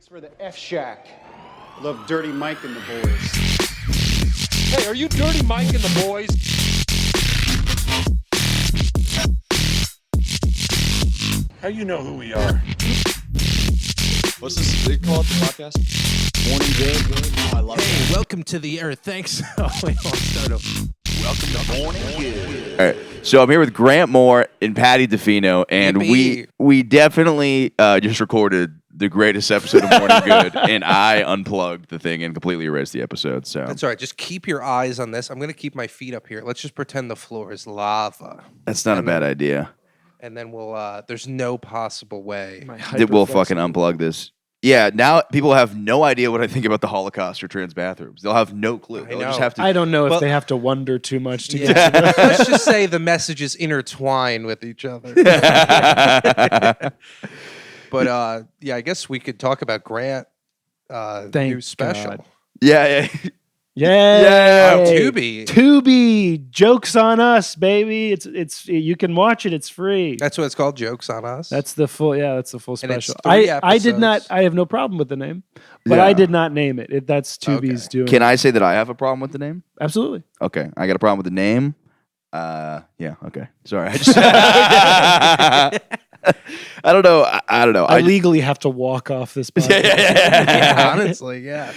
Thanks for the F Shack. Love Dirty Mike and the boys. Hey, are you Dirty Mike and the boys? How you know who we are? What's this they call it, the podcast? Morning good. Oh, I love Hey, welcome to the Earth. Thanks. Oh, wait, I'll start over. Welcome to Morning Good. All right, so I'm here with Grant Moore and Paddy Defino, and Yippee. we definitely just recorded the greatest episode of Morning Good, and I unplugged the thing and completely erased the episode. So That's all right. Just keep your eyes on this. I'm going to keep my feet up here. Let's just pretend the floor is lava. that's not a bad idea. And then we'll, there's no possible way. That we'll fucking unplug this. Yeah, now people have no idea what I think about the Holocaust or trans bathrooms. They'll have no clue. They'll just know. have to. I don't know Well- if they have to wonder too much to get Yeah. to that. Let's just say the messages intertwine with each other. But, yeah, I guess we could talk about Grant Thank new special. God. Yeah. Yay! On Tubi. Tubi, jokes on us, baby. It's you can watch it. It's free. That's what it's called, Jokes on Us. That's the full. Yeah, that's the full And it's special. 3 I did not. episodes. I have no problem with the name, but Yeah. I did not name it. That's Tubi's doing. Can I say that I have a problem with the name? Absolutely. Okay, I got a problem with the name. Yeah. Okay. Sorry. I just. I don't know. I don't know. I I legally have to walk off this podcast. Yeah, honestly, yeah.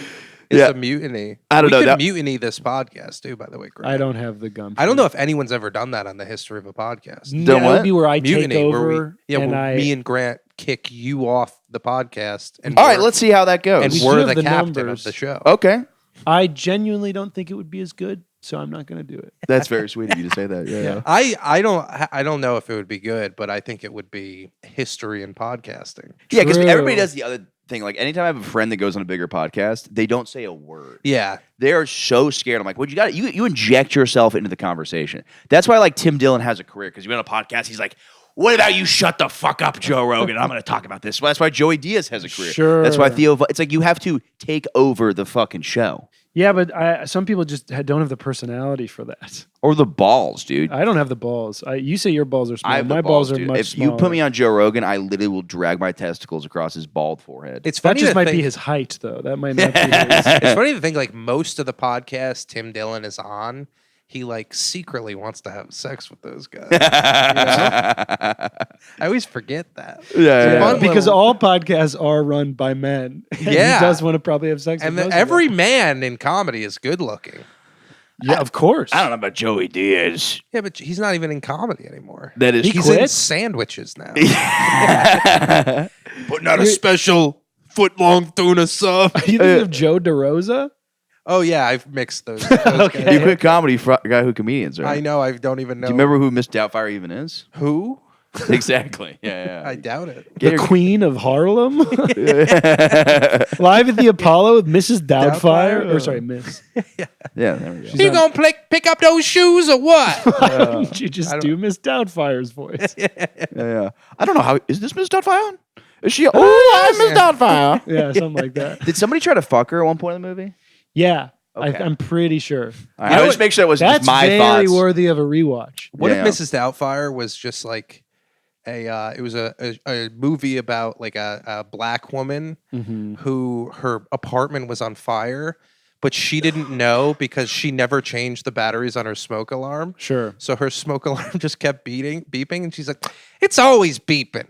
It's Yeah. a mutiny. I don't we know, could that- mutiny this podcast too, by the way, Grant. I don't have the gun. I don't know if anyone's ever done that on the history of a podcast. That Done what? would be where I Mutiny, take where we, over. yeah, and where I, me and Grant kick you off the podcast, and All right, let's see how that goes. and We we're do the have the captain numbers. of the show. Okay, I genuinely don't think it would be as good, so I'm not going to do it. that's very sweet of you to say that. Yeah. I don't know if it would be good, but I think it would be history in podcasting. Yeah, because True. everybody does the other thing. Like anytime I have a friend that goes on a bigger podcast, they don't say a word. Yeah, They are so scared. I'm like, what you got? You inject yourself into the conversation. That's why like Tim Dillon has a career because he went on a podcast. He's like, what about you shut the fuck up, Joe Rogan? I'm going to talk about this. Well, that's why Joey Diaz has a career. Sure. That's why Theo. It's like you have to take over the fucking show Yeah, but some people just don't have the personality for that. or the balls, dude. I don't have the balls. You say your balls are small. I have My the balls are dude. much If smaller. you put me on Joe Rogan, I literally will drag my testicles across his bald forehead. it's that funny. just to might think, be his height, though. That might not be his. It's funny to think like most of the podcasts Tim Dillon is on, he like secretly wants to have sex with those guys. You know? I always forget that. Yeah. fun Because little- all podcasts are run by men. And Yeah. he does want to probably have sex And with most of every them. man in comedy is good looking. Yeah, of course. I don't know about Joey Diaz. Yeah, but he's not even in comedy anymore. That is He He's in quit? sandwiches now. Putting out a special foot-long tuna sub. You think of Joe DeRosa? Oh yeah, I've mixed those. Okay. You quit comedy for a guy who comedians, right? I know. I don't even know. Do you remember who Miss Doubtfire even is? who? Exactly. Yeah. I doubt it. The Queen of Harlem? Live at the Apollo with Mrs. Doubtfire? Doubtfire? Or sorry, Miss. Yeah, there we go. You gonna pick up those shoes or what? Why don't you just do Miss Doubtfire's voice? Yeah. I don't know how. Is this Miss Doubtfire on? Is she? Oh, I'm Miss Doubtfire. Yeah, something like that. Did somebody try to fuck her at one point in the movie? Yeah, Okay. I'm pretty sure. All right, I just make sure it was That's my very thoughts. worthy of a rewatch. What Yeah. if Mrs. Doubtfire was just like it was a movie about like a black woman who her apartment was on fire, but she didn't know because she never changed the batteries on her smoke alarm. Sure. So her smoke alarm just kept beeping, and she's like, "It's always beeping.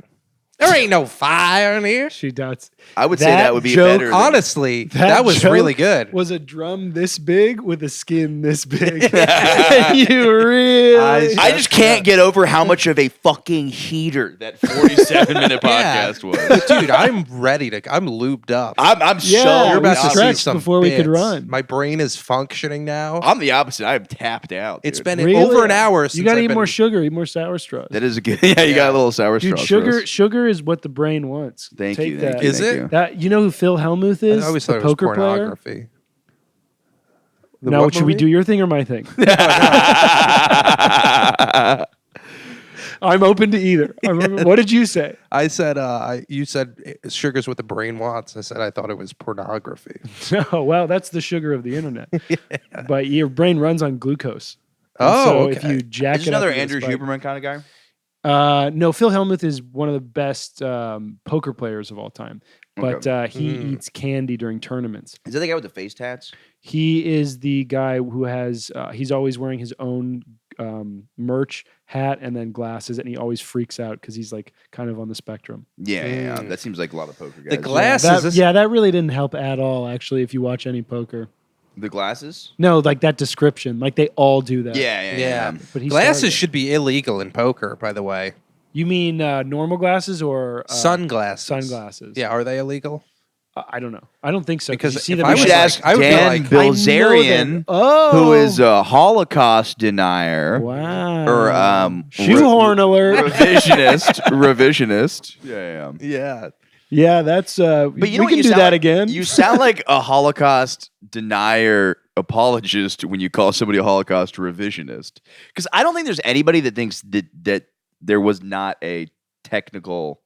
There ain't no fire in here." She doubts. I would say that would be joke- better. than- Honestly, that was joke really good. Was a drum this big with a skin this big. You really? I just can't get over how much of a fucking heater that 47-minute Yeah. podcast was. Dude, I'm ready to. I'm lubed up. I'm Yeah, so. You're about to see stretched some before we could bits. run. My brain is functioning now. I'm the opposite. I am tapped out. It's dude. been Really? over an hour since You gotta I've eat been, more sugar. Eat more sour straws. That is a good. Yeah, you got a little sour Dude, straws for us. sugar is what the brain wants. Thank Take you. that. Thank you. Is thank it? you. That you know who Phil Hellmuth I is? always The thought it was poker player. pornography. The Now, what should we movie? do your thing or my thing? I'm open to either. What did you say? I said, you said sugar's what the brain wants. I said I thought it was pornography. Oh, well, that's the sugar of the internet. But your brain runs on glucose. And Oh, so okay. if you jack Is it this up another to the Andrew spike- Huberman kind of guy? No, Phil Hellmuth is one of the best poker players of all time. but Okay. he eats candy during tournaments. Is that the guy with the face tats? He is the guy who has. He's always wearing his own merch, hat, and then glasses, and he always freaks out because he's like kind of on the spectrum. Yeah. That seems like a lot of poker guys. The glasses. That really didn't help at all. Actually, if you watch any poker, The glasses? no, like that description, like they all do that. Yeah. But he Glasses started it. should be illegal in poker, by the way. You mean normal glasses or Sunglasses. Sunglasses. Yeah, are they illegal? I don't know. I don't think so. Because you see if them I We was should like- ask I would be Dan like, Bilzerian, who is a Holocaust denier. Wow. Or shoehorn alert. revisionist. Yeah. Yeah. Yeah, that's. But you know we what can you do sound that like? again. You sound like a Holocaust denier apologist when you call somebody a Holocaust revisionist. Because I don't think there's anybody that thinks that there was not a technical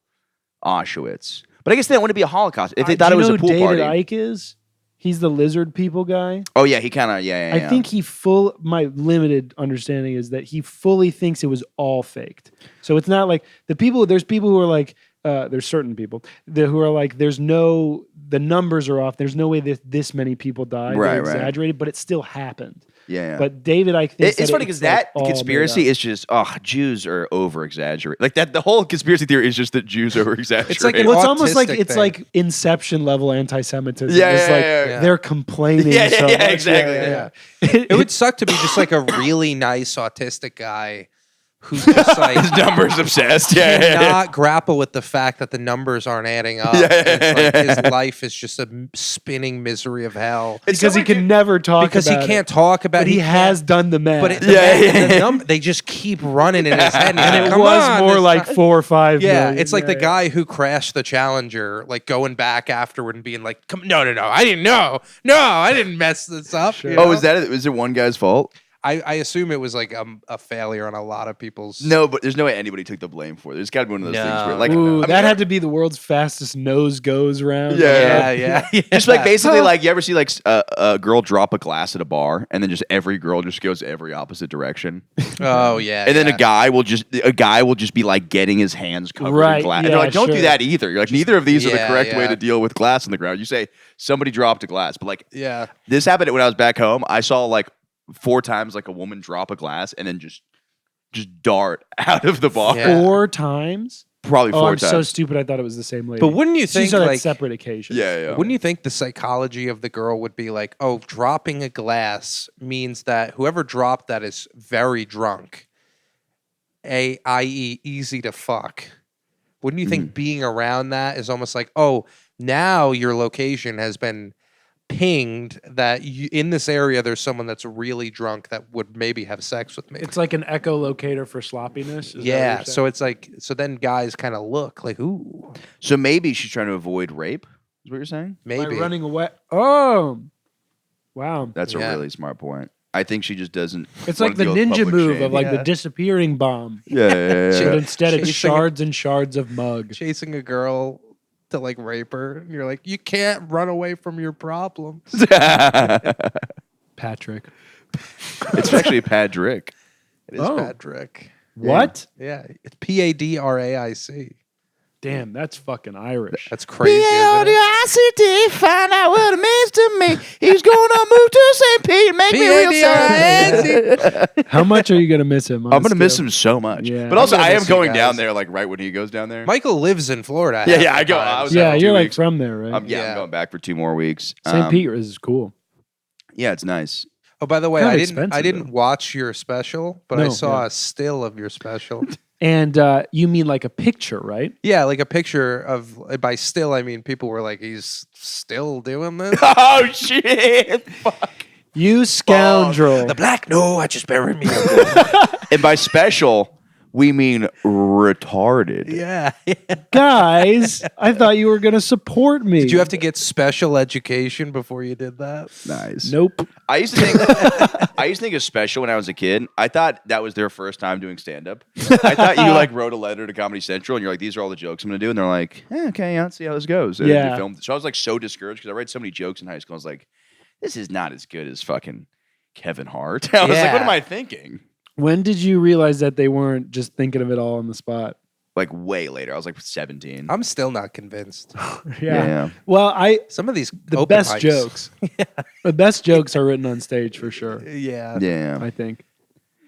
Auschwitz. But I guess they don't want to be a Holocaust if they thought it was a pool David party. Icke is? He's the lizard people guy. Oh yeah, he kind of yeah. I think my limited understanding is that he fully thinks it was all faked. So it's not like there's people who are like, there's certain people who are like, the numbers are off. There's no way that this many people died. Right, They're right. exaggerated, but it still happened. Yeah. But David Icke thinks It's funny because that conspiracy is just Jews are over exaggerating. Like that, the whole conspiracy theory is just that Jews over exaggerate. It's like an Well, it's almost like autistic it's thing. like Inception level anti-Semitism. Yeah, it's yeah, like yeah. they're complaining. Yeah, so yeah, much. exactly, Yeah. It would suck to be just like a really nice autistic guy who's just like his numbers obsessed. Yeah, cannot grapple with the fact that the numbers aren't adding up. Yeah, It's like yeah. his life is just a spinning misery of hell. Because he can never talk Because he about can't it. talk about But it. he has done the math. But it, they just keep running in his head. and it Come was on, more this like time. 4 or 5 Yeah, million. it's like the Yeah. guy who crashed the Challenger, like going back afterward and being like, "Come, no, I didn't know. No, I didn't mess this up." you know? Oh, is it one guy's fault? I assume it was like a failure on a lot of people's. No, but there's no way anybody took the blame for it. There's got to be one of those things where, like, Ooh, I mean, that had to be the world's fastest nose goes round. Yeah. Yeah. just like basically, like you ever see like a girl drop a glass at a bar, and then just every girl just goes every opposite direction, Oh yeah. and then yeah. a guy will just be like getting his hands covered Right, in glass. And yeah, they're like, don't do sure. that either. You're like, neither of these are the Yeah, correct way yeah. to deal with glass on the ground. You say somebody dropped a glass, but like Yeah. this happened when I was back home. I saw like 4 times like a woman drop a glass and then just dart out of the bar. Yeah. 4 times? Probably 4 Oh, I'm times. so stupid. I thought it was the same lady. But wouldn't you She's think on like separate occasions. yeah. Wouldn't you think the psychology of the girl would be like, oh, dropping a glass means that whoever dropped that is very drunk, i.e., easy to fuck? Wouldn't you think being around that is almost like, oh, now your location has been pinged that in this area there's someone that's really drunk that would maybe have sex with me? It's like an echolocator for sloppiness. Is that what Yeah, you're so saying? it's like, so then guys kind of look like, ooh, So maybe she's trying to avoid rape. Is what you're saying? By maybe. running away. Oh, wow. That's a Yeah. really smart point. I think she just doesn't. It's wanna like the deal with ninja public move shame. of like the Yeah. disappearing bomb. Yeah. But instead it's Chasing- shards and shards of mug. Chasing a girl to like rape her. And you're like, you can't run away from your problems. Patrick. It's actually Patrick. It is Oh. Patrick. What? Yeah, it's Padraic. Damn, that's fucking Irish. That's crazy. Isn't it? P-A-U-D-I-C-T, find out what it means to me. He's gonna move to St. Pete, make me real sad. How much are you gonna miss him? I'm gonna miss him so much. Yeah. But also, I'm gonna I am miss you going guys. down there like right when he goes down there. Michael lives in Florida. Yeah, half yeah, the I go. time. I was there Yeah, for 2 you're like weeks. from there, right? I'm Yeah. going back for 2 more weeks. St. Pete is cool. Yeah, it's nice. Oh, by the way, Kinda I expensive, didn't though. watch your special, but I No, saw yeah. a still of your special. And you mean like a picture, right? Yeah, like a picture of. By still, I mean people were like, he's still doing this. Oh shit! Fuck. You scoundrel. black. No, I just buried me. And by special, we mean retarded. yeah. Guys, I thought you were gonna support me. Did you have to get special education before you did that? Nice. Nope. I used to think of special when I was a kid. I thought that was their first time doing stand up. I thought you like wrote a letter to Comedy Central and you're like, these are all the jokes I'm gonna do, and they're like, okay, yeah, let's see how this goes. And then Yeah. you filmed. So I was like so discouraged because I read so many jokes in high school. I was like, this is not as good as fucking Kevin Hart. I was like, what Yeah. am I thinking? When did you realize that they weren't just thinking of it all on the spot? like way later. I was like 17. I'm still not convinced. Yeah. Well, Some of these the open best mics- jokes. The best jokes are written on stage for sure. Yeah. Yeah. I think.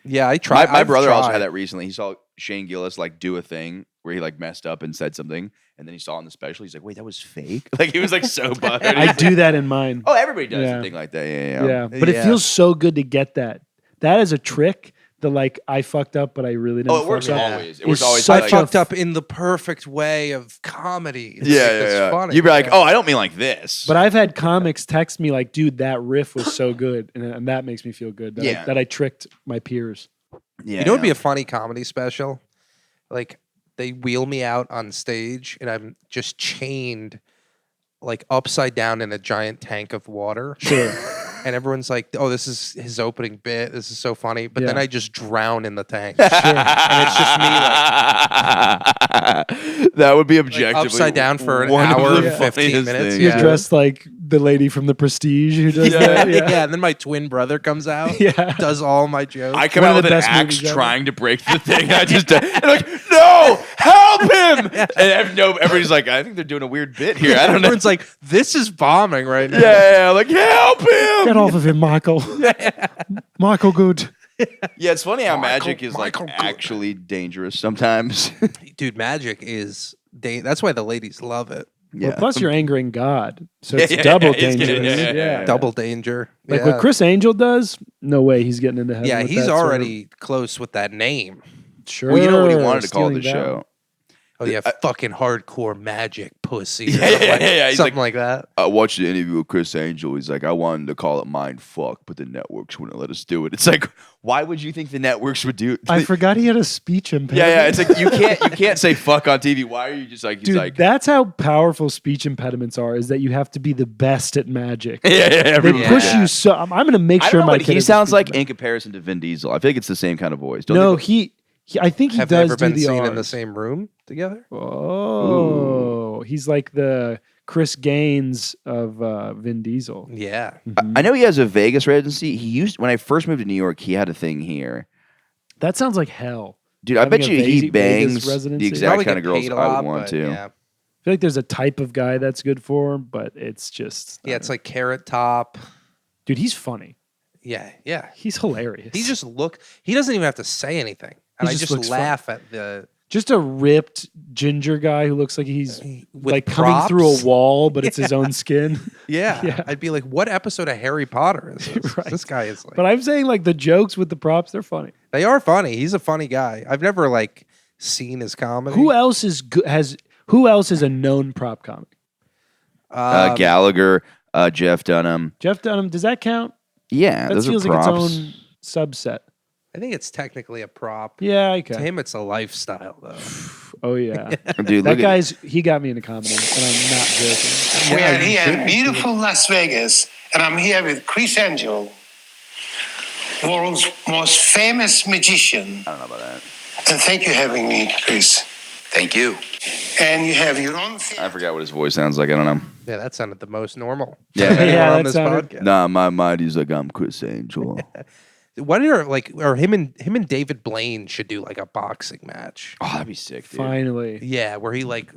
Yeah, I tried. My I've brother also tried. had that recently. He saw Shane Gillis like do a thing where he like messed up and said something, and then he saw it in the special. He's like, "Wait, that was fake." Like he was like so buttered. I do that in mine. Oh, everybody does Yeah. a thing like that. Yeah. Yeah, but it Yeah. feels so good to get that. That is a trick. The like I fucked up, but I really didn't. Oh, it works fuck up. always. It works It's always. such I like, a- fucked up in the perfect way of comedy. It's yeah, like, yeah, it's yeah. funny. You'd be like, Yeah. "Oh, I don't mean like this." But I've had comics text me like, "Dude, that riff was so good," and that makes me feel good. That Yeah. that I tricked my peers. yeah, You know, it'd be a funny comedy special. Like they wheel me out on stage, and I'm just chained, like upside down in a giant tank of water. Sure. And everyone's like, "Oh, this is his opening bit. This is so funny." But then Yeah. I just drown in the tank. Sure. And it's just me, that would be objectively upside down for an one of hour the and 15 funniest minutes. things. You're Yeah. dressed like the lady from The Prestige who does that. Yeah. And then my twin brother comes out, Yeah. does all my jokes. I come One out of with the an best axe movies ever. trying to break the thing. I just and like, no, help him! And everybody's like, I think they're doing a weird bit here. I don't know. Everyone's like, "This is bombing right now." Yeah, like help him! Get off of him, Michael. Michael Good. Yeah, it's funny how Michael- magic is like Michael Good. actually dangerous sometimes. Dude, magic is that's why the ladies love it. Well, plus you're angering God, so Yeah, it's yeah, double yeah, it's dangerous. good. Yeah, yeah, yeah. Double danger. Like yeah. what Criss Angel does, no way he's getting into heaven. Yeah, with he's that sort of- already close with that name. sure. Well, you know what he wanted to call stealing the down. show? Oh yeah, fucking hardcore magic pussy. Yeah, yeah. He's Something like that. I watched the interview with Criss Angel. He's like, I wanted to call it Mind Fuck, but the networks wouldn't let us do it. It's like, why would you think the networks would do it? I forgot he had a speech impediment. Yeah. It's like you can't say fuck on TV. Why are you just like? He's Dude, like, that's how powerful speech impediments are. Is that you have to be the best at magic. yeah. They Everybody push yeah. you so. I'm going to make I sure don't know my what kid he has a sounds speech like in impediment. comparison to Vin Diesel. I feel like it's the same kind of voice. Don't No, they- I think he Have they does ever do been the seen in the R's. same room together? Oh, he's like the Chris Gaines of Vin Diesel. Yeah. I know he has a Vegas residency. He used when I first moved to New York. He had a thing here. That sounds like hell. Dude, I Having bet a you he Vegas bangs residency. the exact Probably kind of get girls paid a I lot, would want but to. Yeah. I feel like there's a type of guy that's good for him, but it's just Yeah, it's like Carrot Top. dude, he's funny. Yeah, yeah. He's hilarious. He doesn't even have to say anything. And He I just just looks fun. laugh at the just a ripped ginger guy who looks like he's with like coming through a props. wall, but it's his own skin. Yeah. Yeah. I'd be like, what episode of Harry Potter is this? Right. This guy is like But I'm saying like the jokes with the props, they're funny. they are funny. He's a funny guy. I've never like seen his comedy. Who else is who else is a known prop comic? Gallagher, Jeff Dunham. Jeff Dunham, does that count? Yeah, That those feels are like props. its own subset. I think it's technically a prop. Yeah, To okay. him, it's a lifestyle though. Oh yeah. Dude, That look at he got me into comedy, and I'm not joking. We are here in beautiful Las Vegas, and I'm here with Criss Angel, world's most famous magician. I don't know about that. And thank you for having me, Chris. Thank you. And you have your own I theater. forgot what his voice sounds like. I don't know. Yeah, that sounded the most normal. Yeah. Anyone Yeah, on that this sounded- podcast. Nah, my mind is like I'm Criss Angel. What are like or him and David Blaine should do like a boxing match. Oh, that'd be sick, dude. Finally. Yeah, where he like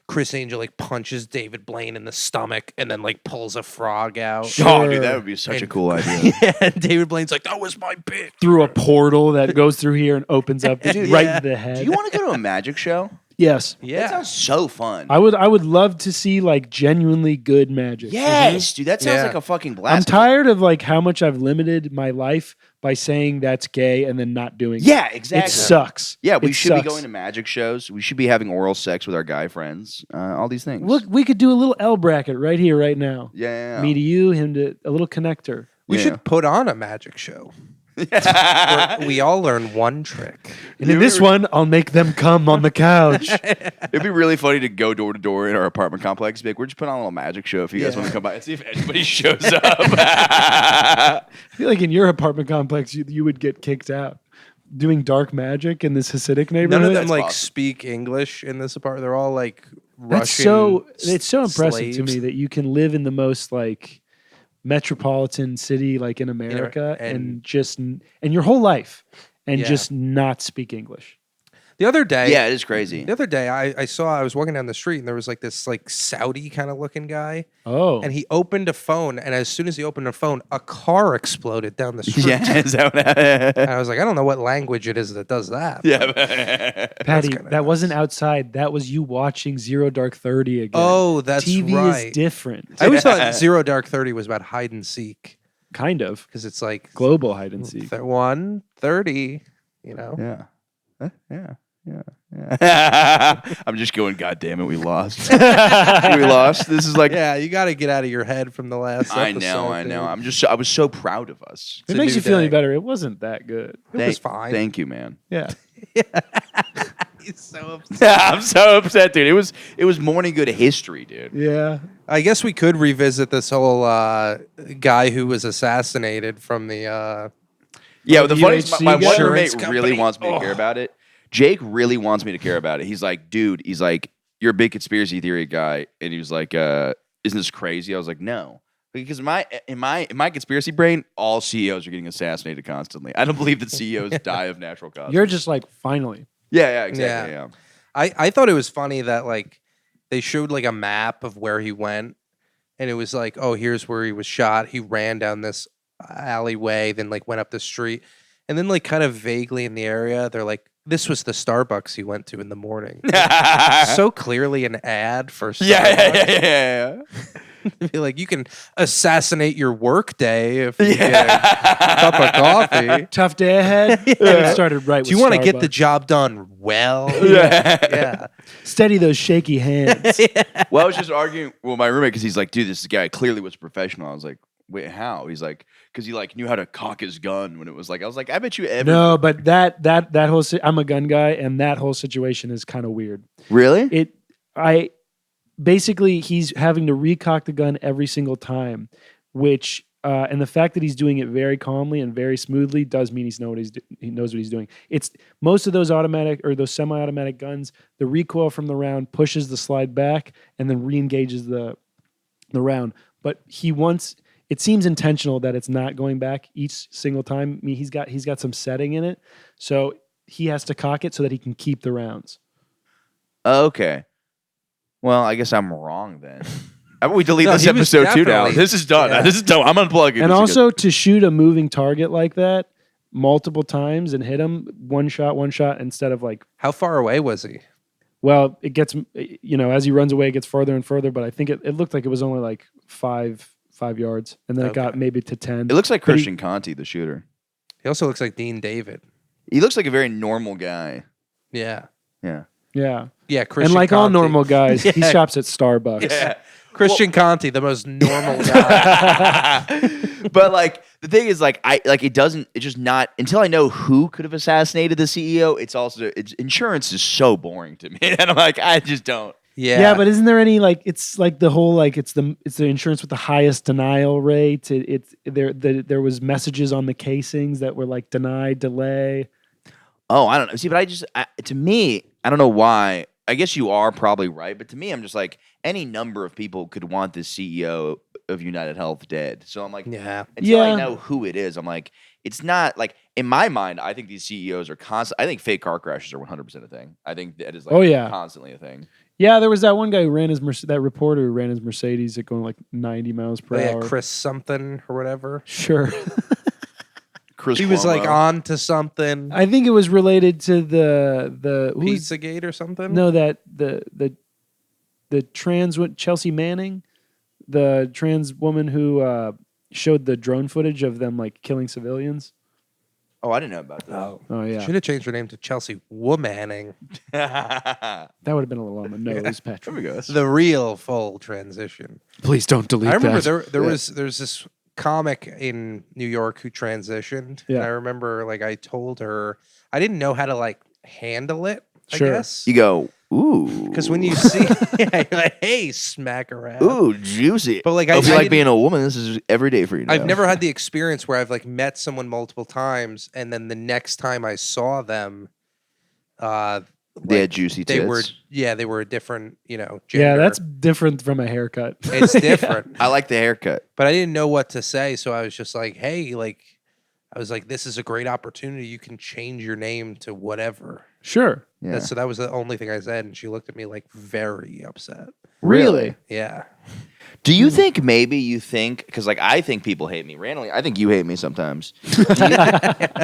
Criss Angel like punches David Blaine in the stomach and then like pulls a frog out. Oh, dude, that would be such a cool idea. Yeah, and David Blaine's like, that was my bit. Through a portal that goes through here and opens up right yeah. in the head. Do you want to go to a magic show? Yes. That Yeah. sounds so fun. I would love to see like genuinely good magic. Yes, dude, that sounds Yeah. like a fucking I'm blast. tired of like how much I've limited my life by saying that's gay and then not doing it. Yeah, exactly. It sucks. Yeah, we It should be sucks. going to magic shows. We should be having oral sex with our guy friends. All these things. Look, we could do a little L bracket right here, right now. Yeah. Me to you, him to a little connector. We Yeah. should put on a magic show. Where we all learn one trick. And in this one, I'll make them come on the couch. It'd be really funny to go door to door in our apartment complex. Be like, we're just putting on a little magic show if you guys want to come by and see if anybody shows up. I feel like in your apartment complex, you would get kicked out. Doing dark magic in this Hasidic neighborhood. None of them That's like awesome. speak English in this apartment. They're all like That's Russian. it's so impressive to slaves. me that you can live in the most like metropolitan city like in America and- and just and your whole life and Yeah. just not speak English. The other day, Yeah, it is crazy. The other day, I was walking down the street and there was like this like Saudi kind of looking guy. Oh. And he opened a phone, and as soon as he opened a phone, a car exploded down the street. Yeah, is that what And I was like, I don't know what language it is that does that. Yeah. Patty, kinda that wasn't outside. That was you watching Zero Dark 30 again. Oh, that's TV right. is different. I always thought Zero Dark 30 was about hide and seek Kind of. because it's like Global hide and seek. 1:30, you know? Yeah. Yeah. I'm just going, God damn it, we lost. We lost. This is like, Yeah, you got to get out of your head from the last I episode. know. dude. I was so proud of us. If it a makes new you feel any day. better, it wasn't that good. It was fine. Thank you, man. Yeah. He's so upset. I'm so upset, dude. It was morning good history, dude. Yeah. I guess we could revisit this whole guy who was assassinated from the. Yeah, but the funny UHC my one insurance roommate company. really wants me to care about it. Jake really wants me to care about it. He's like, dude, you're a big conspiracy theory guy, and he was like, isn't this crazy? I was like, no, because in my conspiracy brain, all CEOs are getting assassinated constantly. I don't believe that CEOs die of natural causes. You're just like, finally. Yeah, exactly. Yeah. I thought it was funny that like they showed like a map of where he went, and it was like, oh, here's where he was shot. He ran down this alleyway, then like went up the street, and then like kind of vaguely in the area, they're like, this was the Starbucks he went to in the morning. So clearly an ad for Starbucks. Yeah. Be like, you can assassinate your work day if you get a cup of coffee. Tough day ahead. It started right Do you want to get the job done well? Yeah. Steady those shaky hands. Well, I was just arguing with my roommate because he's like, dude, this guy clearly was professional. I was like, wait, how? He's like, because he like knew how to cock his gun when it was like, I was like, I bet you ever. No, but that whole I'm a gun guy, and that whole situation is kind of weird. Really? Basically he's having to recock the gun every single time, which and the fact that he's doing it very calmly and very smoothly does mean he knows what he's doing. It's most of those automatic or those semi-automatic guns, the recoil from the round pushes the slide back and then re-engages the round. But it seems intentional that it's not going back each single time. I mean, he's got some setting in it, so he has to cock it so that he can keep the rounds. Okay. Well, I guess I'm wrong then. How about we delete this he was episode too now? definitely- This is done. yeah. This is done. I'm unplugging. And this also to shoot a moving target like that multiple times and hit him one shot instead of like, How far away was he? well, it gets, as he runs away, it gets further and further. But I think it looked like it was only like five yards, and then it got maybe to 10. It looks like But he- Christian Conti, the shooter. He also looks like Dean David. He looks like a very normal guy. Yeah. Yeah. Yeah. Yeah, Christian And like all Conti. normal guys, he Yeah. shops at Starbucks. Christian Conti, the most normal guy. But like the thing is, like it's just not until I know who could have assassinated the CEO. Insurance is so boring to me, and I'm like, I just don't. Yeah, but isn't there any like it's like the whole like it's the insurance with the highest denial rate? There was messages on the casings that were like denied, delay. Oh, I don't know. See, but to me, I don't know why. I guess you are probably right, but to me, I'm just like any number of people could want the CEO of United Health dead. So I'm like, until I know who it is, I'm like, it's not like in my mind. I think these CEOs are constant. I think fake car crashes are 100% a thing. I think that is like constantly a thing. Yeah, there was that one guy who ran that reporter who ran his Mercedes at going like 90 miles per hour. Chris something or whatever. Sure. Chris He was like Cuomo. on to something. I think it was related to the Pizzagate or something. No, that the trans Chelsea Manning, the trans woman who showed the drone footage of them like killing civilians. Oh, I didn't know about that. Oh yeah, Should have changed her name to Chelsea Womanning. that would have been a little on the nose, There Patrick. we go. The real full transition. Please don't delete I remember there's this comic in New York who transitioned. Yeah. And I remember like I told her I didn't know how to like handle it. Sure. I guess You go, ooh. because when you see, you're like, hey, smack around. Ooh, juicy. But like I I hope you I like didn't- being a woman. This is every day for you. I've now. never had the experience where I've like met someone multiple times, and then the next time I saw them, They had juicy they tits. they were a different, gender. Yeah, that's different from a haircut. it's different. I like the haircut. But I didn't know what to say, so I was just like, hey, like, I was like, this is a great opportunity. You can change your name to whatever. Sure. Yeah. So that was the only thing I said, and she looked at me like very upset. Really? Yeah. Do you think maybe you think because like I think people hate me randomly? I think you hate me sometimes.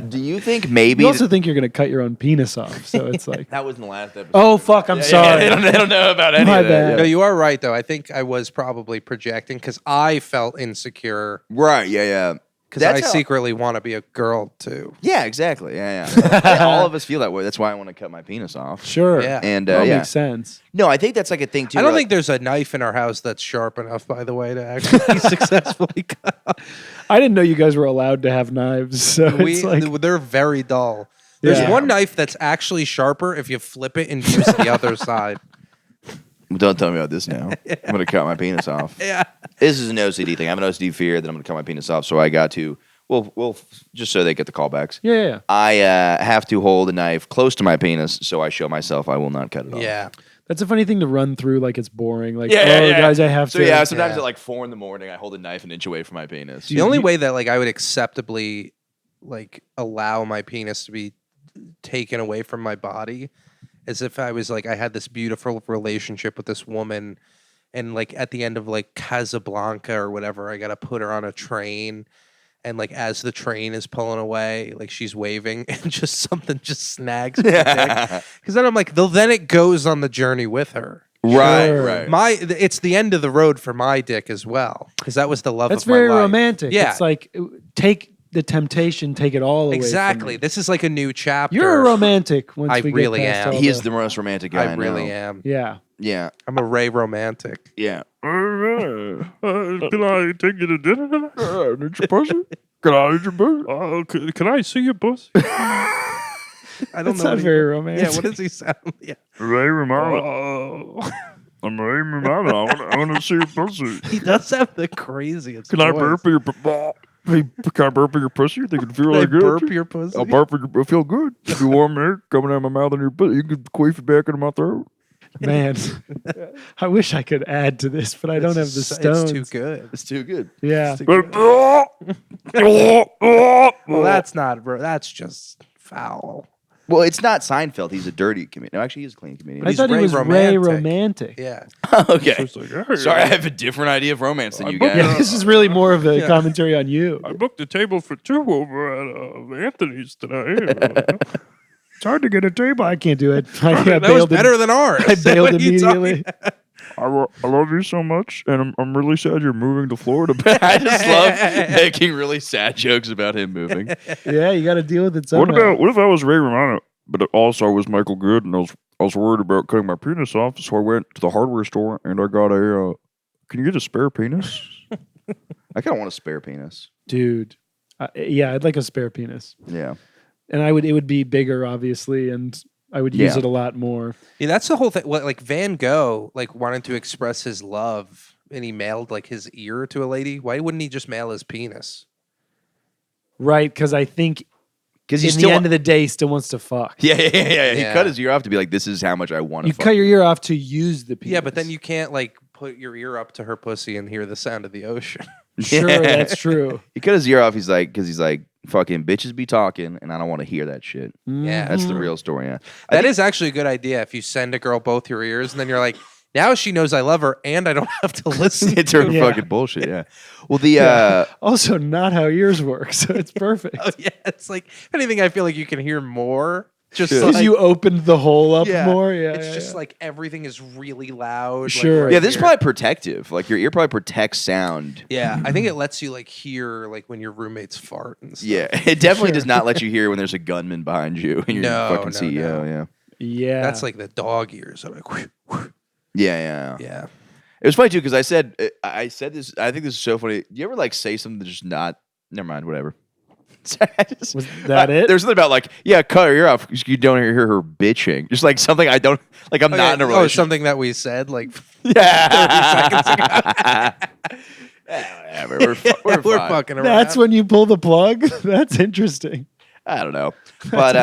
Do you think maybe You also think you're going to cut your own penis off. So it's like, that was in the last episode? oh, fuck, I'm sorry. They don't know about any My of that. bad. yeah. No, you are right though. I think I was probably projecting because I felt insecure Right? Yeah. because That's I how- secretly want to be a girl too. Yeah, exactly. Yeah. All of us feel that way. That's why I want to cut my penis off. Sure. Yeah. And That yeah, makes sense. no, I think that's like a thing too. I don't where, think there's a knife in our house that's sharp enough, by the way, to actually successfully cut off. I didn't know you guys were allowed to have knives. So it's like, They're very dull. There's Yeah. one knife that's actually sharper if you flip it and use the other side. Don't tell me about this now. I'm gonna cut my penis off. Yeah. This is an OCD thing. I have an OCD fear that I'm gonna cut my penis off. So I got to. Well, just so they get the callbacks. yeah. I have to hold a knife close to my penis, so I show myself I will not cut it off. Yeah. That's a funny thing to run through. Like it's boring. Like, Yeah, yeah. guys, I have So to. yeah, sometimes Yeah. at like 4 a.m, I hold a knife an inch away from my penis. The only way that like I would acceptably like allow my penis to be taken away from my body is if I was like I had this beautiful relationship with this woman and like at the end of like Casablanca or whatever I got to put her on a train and like as the train is pulling away like she's waving and just something just snags my dick because then I'm like then it goes on the journey with her. Right, Sure. right. It's the end of the road for my dick as well because that was the love That's of my very life. romantic. Yeah. It's like, take the temptation, take it all away. from Exactly. me. This is like a new chapter. You're a romantic. Once I we really get past am. all He is the most romantic guy I really know. am. Yeah. Yeah, I'm a Ray romantic. yeah. Can I take you to dinner tonight? Need your pussy? Can I eat your pussy? Can I see your pussy? I don't That's know. not what he- very romantic. Yeah, what does he sound? Yeah. Ray Romano. I'm Ray Romano. I want to see your pussy. He does have the craziest Can I voice. burp your Hey, can I burp in your pussy? You think it feel Can I like good? burp your pussy? I'll burp in your it'll feel good. If you warm air coming out of my mouth and your pussy, you can queef it back into my throat. Man, I wish I could add to this, but I don't have the stones. It's too good. It's too good. Yeah. Well, that's not. That's just foul. Well, it's not Seinfeld. He's a dirty comedian. No, actually, he's a clean comedian. I He's thought he Ray was Ray romantic. romantic. Yeah. Okay. It's like, hey, Sorry, I have a different idea of romance than you booked guys. Yeah, this is really more of a commentary on you. I booked a table for two over at Anthony's today. It's hard to get a table. I can't do it. I That was bailed better than ours. I bailed What are you talking immediately. I love you so much, and I'm really sad you're moving to Florida. I just love making really sad jokes about him moving. Yeah, you got to deal with it What somehow. if I was Ray Romano, but also I was Michael Good, and I was worried about cutting my penis off, so I went to the hardware store and I got a. Can you get a spare penis? I kind of want a spare penis. Dude? Yeah, I'd like a spare penis, Yeah. and it would be bigger, obviously, and I would use Yeah. it a lot more. Yeah, that's the whole thing. Like Van Gogh, like wanted to express his love, and he mailed like his ear to a lady. Why wouldn't he just mail his penis? Right, because I think Because in he's the still. end of the day, he still wants to fuck. Yeah. He Yeah. cut his ear off to be like, this is how much I want to You fuck. cut your ear off to use the penis. Yeah, but then you can't like put your ear up to her pussy and hear the sound of the ocean. Sure, that's true. He cut his ear off. He's like, because he's like, fucking bitches be talking, and I don't want to hear that shit. Yeah. That's the real story. Yeah. That is actually a good idea. If you send a girl both your ears, and then you're like, now she knows I love her, and I don't have to listen. It's her to Yeah. fucking bullshit. Yeah. Well, the Also, not how ears work, so it's perfect. Oh, yeah, it's like if anything, I feel like you can hear more. Just Because like, you opened the hole up yeah, more. Yeah, it's yeah, just yeah. like everything is really loud. Sure. Like, right yeah, this is here. probably protective. Like your ear probably protects sound. Yeah, I think it lets you like hear like when your roommates fart and stuff. Yeah, it definitely does not let you hear when there's a gunman behind you and you're No, fucking no, CEO. no. Yeah. Yeah. That's like the dog ears. I'm like, whew, whew. Yeah. Yeah. It was funny too because I said this. I think this is so funny. Do you ever like say something that's just not? Never mind. Whatever. Was that it? There's something about like, yeah, cut her ear off because you don't hear her bitching. Just like something I don't like. I'm not in a Oh, relationship. something that we said like Yeah. Yeah, whatever. We're fine. fucking around. That's when you pull the plug? That's interesting. I don't know, but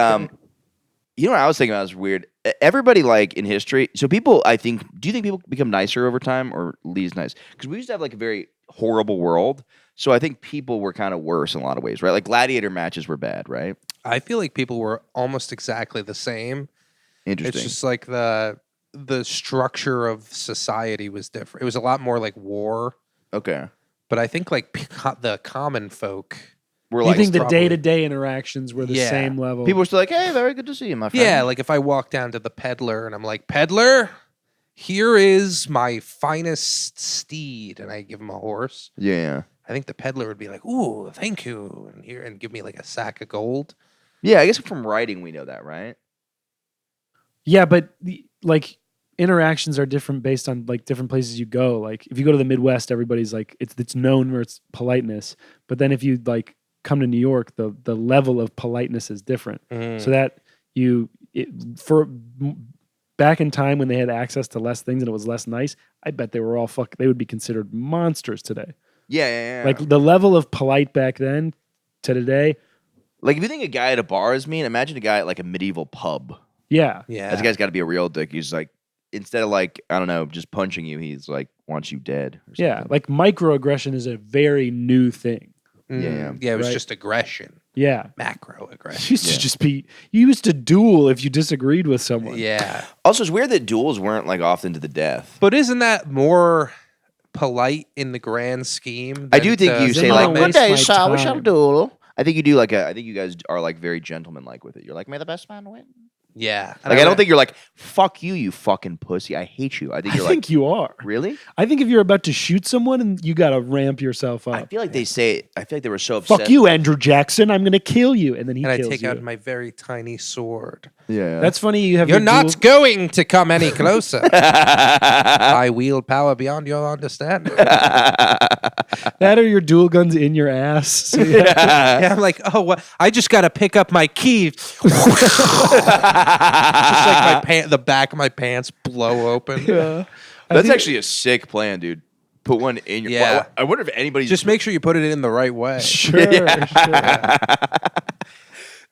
you know what I was thinking about is weird. Everybody like in history. So people, I think. Do you think people become nicer over time or least nice? Because we used to have like a very horrible world. So I think people were kind of worse in a lot of ways, right? Like gladiator matches were bad, right? I feel like people were almost exactly the same, Interesting. It's just like the structure of society was different. It was a lot more like war. Okay. But I think like the common folk. We're You like think the probably- day-to-day interactions were the Yeah. same level? people are still like, hey, very good to see you, my friend. Yeah, like if I walk down to the peddler and I'm like, peddler, here is my finest steed, and I give him a horse. Yeah. I think the peddler would be like, ooh, thank you, and give me like a sack of gold. Yeah, I guess from writing we know that, right? Yeah, but like interactions are different based on like different places you go. Like if you go to the Midwest, everybody's like it's known for its politeness. But then if you like come to New York, the level of politeness is different. So that back in time when they had access to less things and it was less nice, I bet they were all they would be considered monsters today. Yeah. Like the level of polite back then to today. Like if you think a guy at a bar is mean, imagine a guy at like a medieval pub. Yeah. Yeah. That guy's got to be a real dick. He's like, instead of like, I don't know, just punching you, he's like, wants you dead. Or Yeah. something. Like microaggression is a very new thing. Yeah. Yeah, it was Right. just aggression. Yeah. Macro You aggression. used to just be, you used to duel if you disagreed with someone. Yeah. Also, it's weird that duels weren't like often to the death. But isn't that more polite in the grand scheme? I do think you say Then like, I'll good waste day, my sir, we shall time." duel. I think you do like I think you guys are like very gentleman-like with it. You're like, may the best man win. Yeah. Like I don't think you're like, fuck you, you fucking pussy. I hate you. I think I you're think like, you are. really? I think if you're about to shoot someone and you got to ramp yourself I up. feel like they say. I feel like they were so upset. Fuck you, Andrew Jackson. I'm going to kill you. And then he And I kills take you. out my very tiny sword. Yeah. That's funny. You have You're your not dual- going to come any closer. I wield power beyond your understanding. that or your dual guns in your ass. So you have to- Yeah, I'm like, oh, what? I just got to pick up my keys. Just like the back of my pants blow open. That's actually a sick plan, dude. Put one in your. Yeah. I wonder if anybody's Just make sure you put it in the right way. Sure.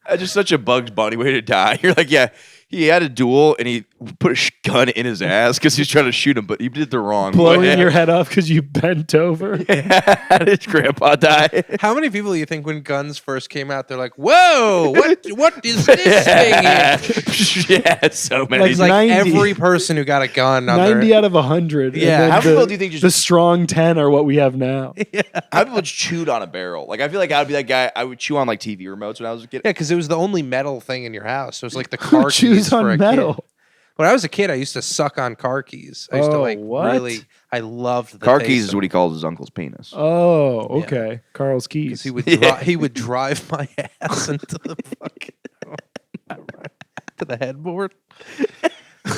That's just such a Bugs Bunny way to die. You're like, yeah, he had a duel and he put a gun in his ass because he's trying to shoot him, but he did the wrong Blowing way. your head off because you bent over. His grandpa died. How many people do you think when guns first came out, they're like, whoa, what is this thing here? Yeah, so many. Like It's like 90. every person who got a gun on 90 their... out of 100. And Yeah. then How many the- people do you think just- the strong 10 are what we have now? How people chewed on a barrel? Like I feel like I would be that guy. I would chew on like TV remotes when I was a kid. Yeah, because it was the only metal thing in your house. It was like the car Who keys chews for on a metal? kid. When I was a kid, I used to suck on car keys. I used to Oh, like what? really. I loved the Car taste keys is of what he calls his uncle's penis. Oh, okay. Carl's Because keys. he would drive my ass into the fucking to the headboard.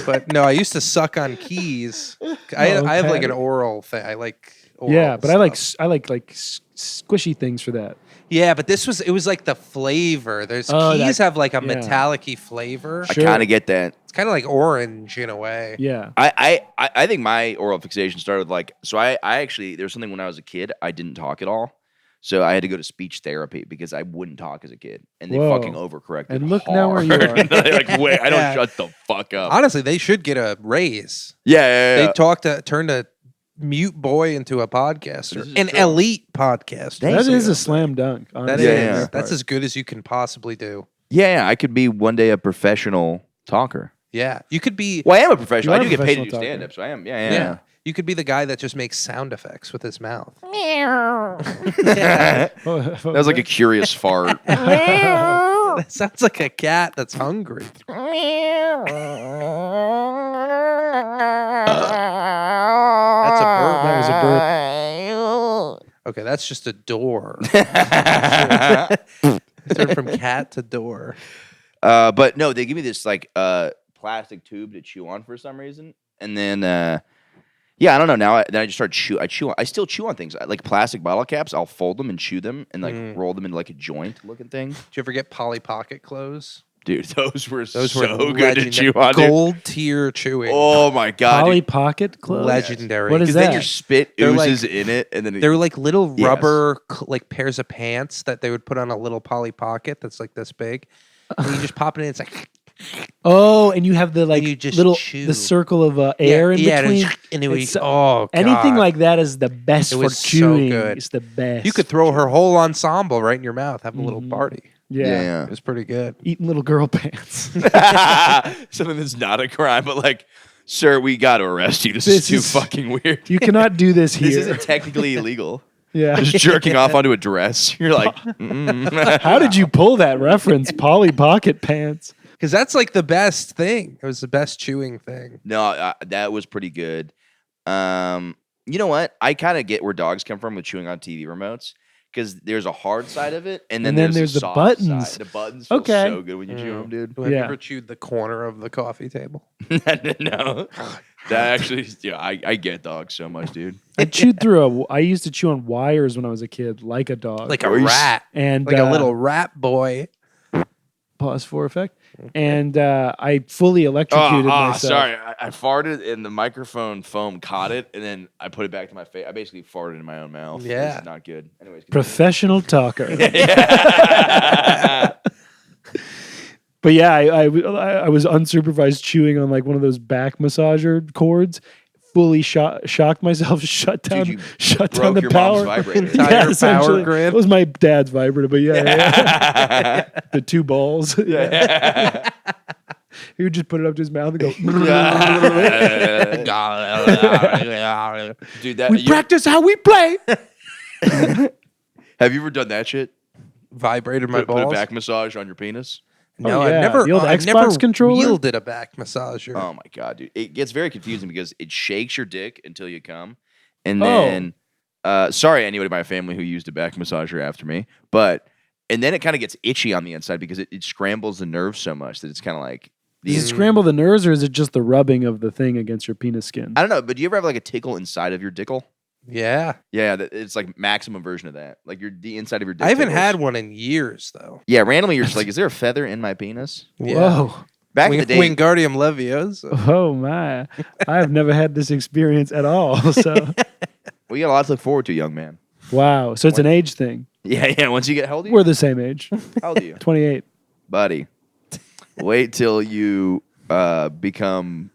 But no, I used to suck on keys. I have like okay. an oral thing. I like oral Yeah, but I stuff. like squishy things for that. Yeah, but it was like the flavor. There's Oh, keys that- have like a yeah. metallic-y flavor. I Sure. kind of get that. It's kind of like orange in a way. Yeah. I think my oral fixation started like so. I actually there was something when I was a kid I didn't talk at all, so I had to go to speech therapy because I wouldn't talk as a kid, and they Whoa. fucking overcorrected. And look now where you hard. are. They're like, wait, I don't Yeah. shut the fuck up. Honestly, they should get a raise. Yeah. They turned a mute boy into a podcaster, This is an true. elite podcaster. That is a slam dunk. That honestly. is. Yeah. That's as good as you can possibly do. Yeah, I could be one day a professional talker. Yeah, you could be. Well, I am a professional. You I are do a get paid to do professional stand up, so I am. Yeah. You could be the guy that just makes sound effects with his mouth. That was like a curious fart. That sounds like a cat that's hungry. That's a burp. That was a burp. Okay, that's just a door. Turn from cat to door. But no, they give me this like plastic tube to chew on for some reason, and then yeah, I don't know. Now I just start chew. I still chew on things like plastic bottle caps. I'll fold them and chew them and like roll them into like a joint looking thing. Did you ever get Polly Pocket clothes? Dude, those were Those so were good to legendary. chew on. Dude. Gold tier chewing. Oh my god, Polly dude. Pocket clothes. Legendary. What is 'Cause that? then your spit They're oozes like- in it, and then They were like little Yes. rubber like pairs of pants that they would put on a little Polly Pocket that's like this big. And you just pop it in. It's like Oh, and you have the like you just little chew. the circle of air in between. and it was It's- oh Anything God. like that is the best It for was so chewing. good. It's the best. You could throw her whole ensemble right in your mouth, have a little party. Yeah. It was pretty good. Eating little girl pants. Something that's not a crime, but like, sir, we got to arrest you. This is too fucking weird. You cannot do this here. This isn't technically illegal. Yeah. Just jerking off onto a dress. You're like, How did you pull that reference? Polly Pocket pants. Because that's like the best thing. It was the best chewing thing. no, that was pretty good. You know what? I kind of get where dogs come from with chewing on TV remotes. Because there's a hard side of it, and then there's there's the the soft buttons. side. The buttons feel Okay. so good when you chew them, dude. Have you Yeah. ever chewed the corner of the coffee table? No, that actually, yeah, I get dogs so much, dude. I used to chew on wires when I was a kid, like a dog. Like a Or you s- rat. and Like a little rat boy. pause for effect. And I fully electrocuted myself. sorry, I farted and the microphone foam caught it, and then I put it back to my face. I basically farted in my own mouth. Yeah. It's not good. Anyways, Professional talker. But yeah, I was unsupervised chewing on like one of those back massager cords. Fully shocked myself. Shut down. you shut down broke the your power. mom's vibrator. Entire power essentially. grid. It was my dad's vibrator, but yeah. The two balls. Yeah. He would just put it up to his mouth and go. Dude, that We practice how we play. Have you ever done that shit? Vibrated my Put a balls. back massage on your penis? No, Oh, yeah. I've never. The old I've Xbox never controller? wielded a back massager. Oh my god, dude! It gets very confusing because it shakes your dick until you come, and Oh. then, sorry, anybody in my family who used a back massager after me, and then it kind of gets itchy on the inside because it scrambles the nerves so much that it's kind of like Does it scramble the nerves, or is it just the rubbing of the thing against your penis skin? I don't know. But do you ever have like a tickle inside of your dickle? Yeah, Yeah, it's like maximum version of that. Like the inside of your dick. I haven't tickles. had one in years though. Yeah, randomly you're just like, is there a feather in my penis? Whoa. Back in the day, Wingardium Leviosa. Oh my. I have never had this experience at all. So we got a lot to look forward to, young man. wow. So it's an age thing. Yeah. Once you get, how old are you? We're the same age. How old are you? 28. Buddy, wait till you become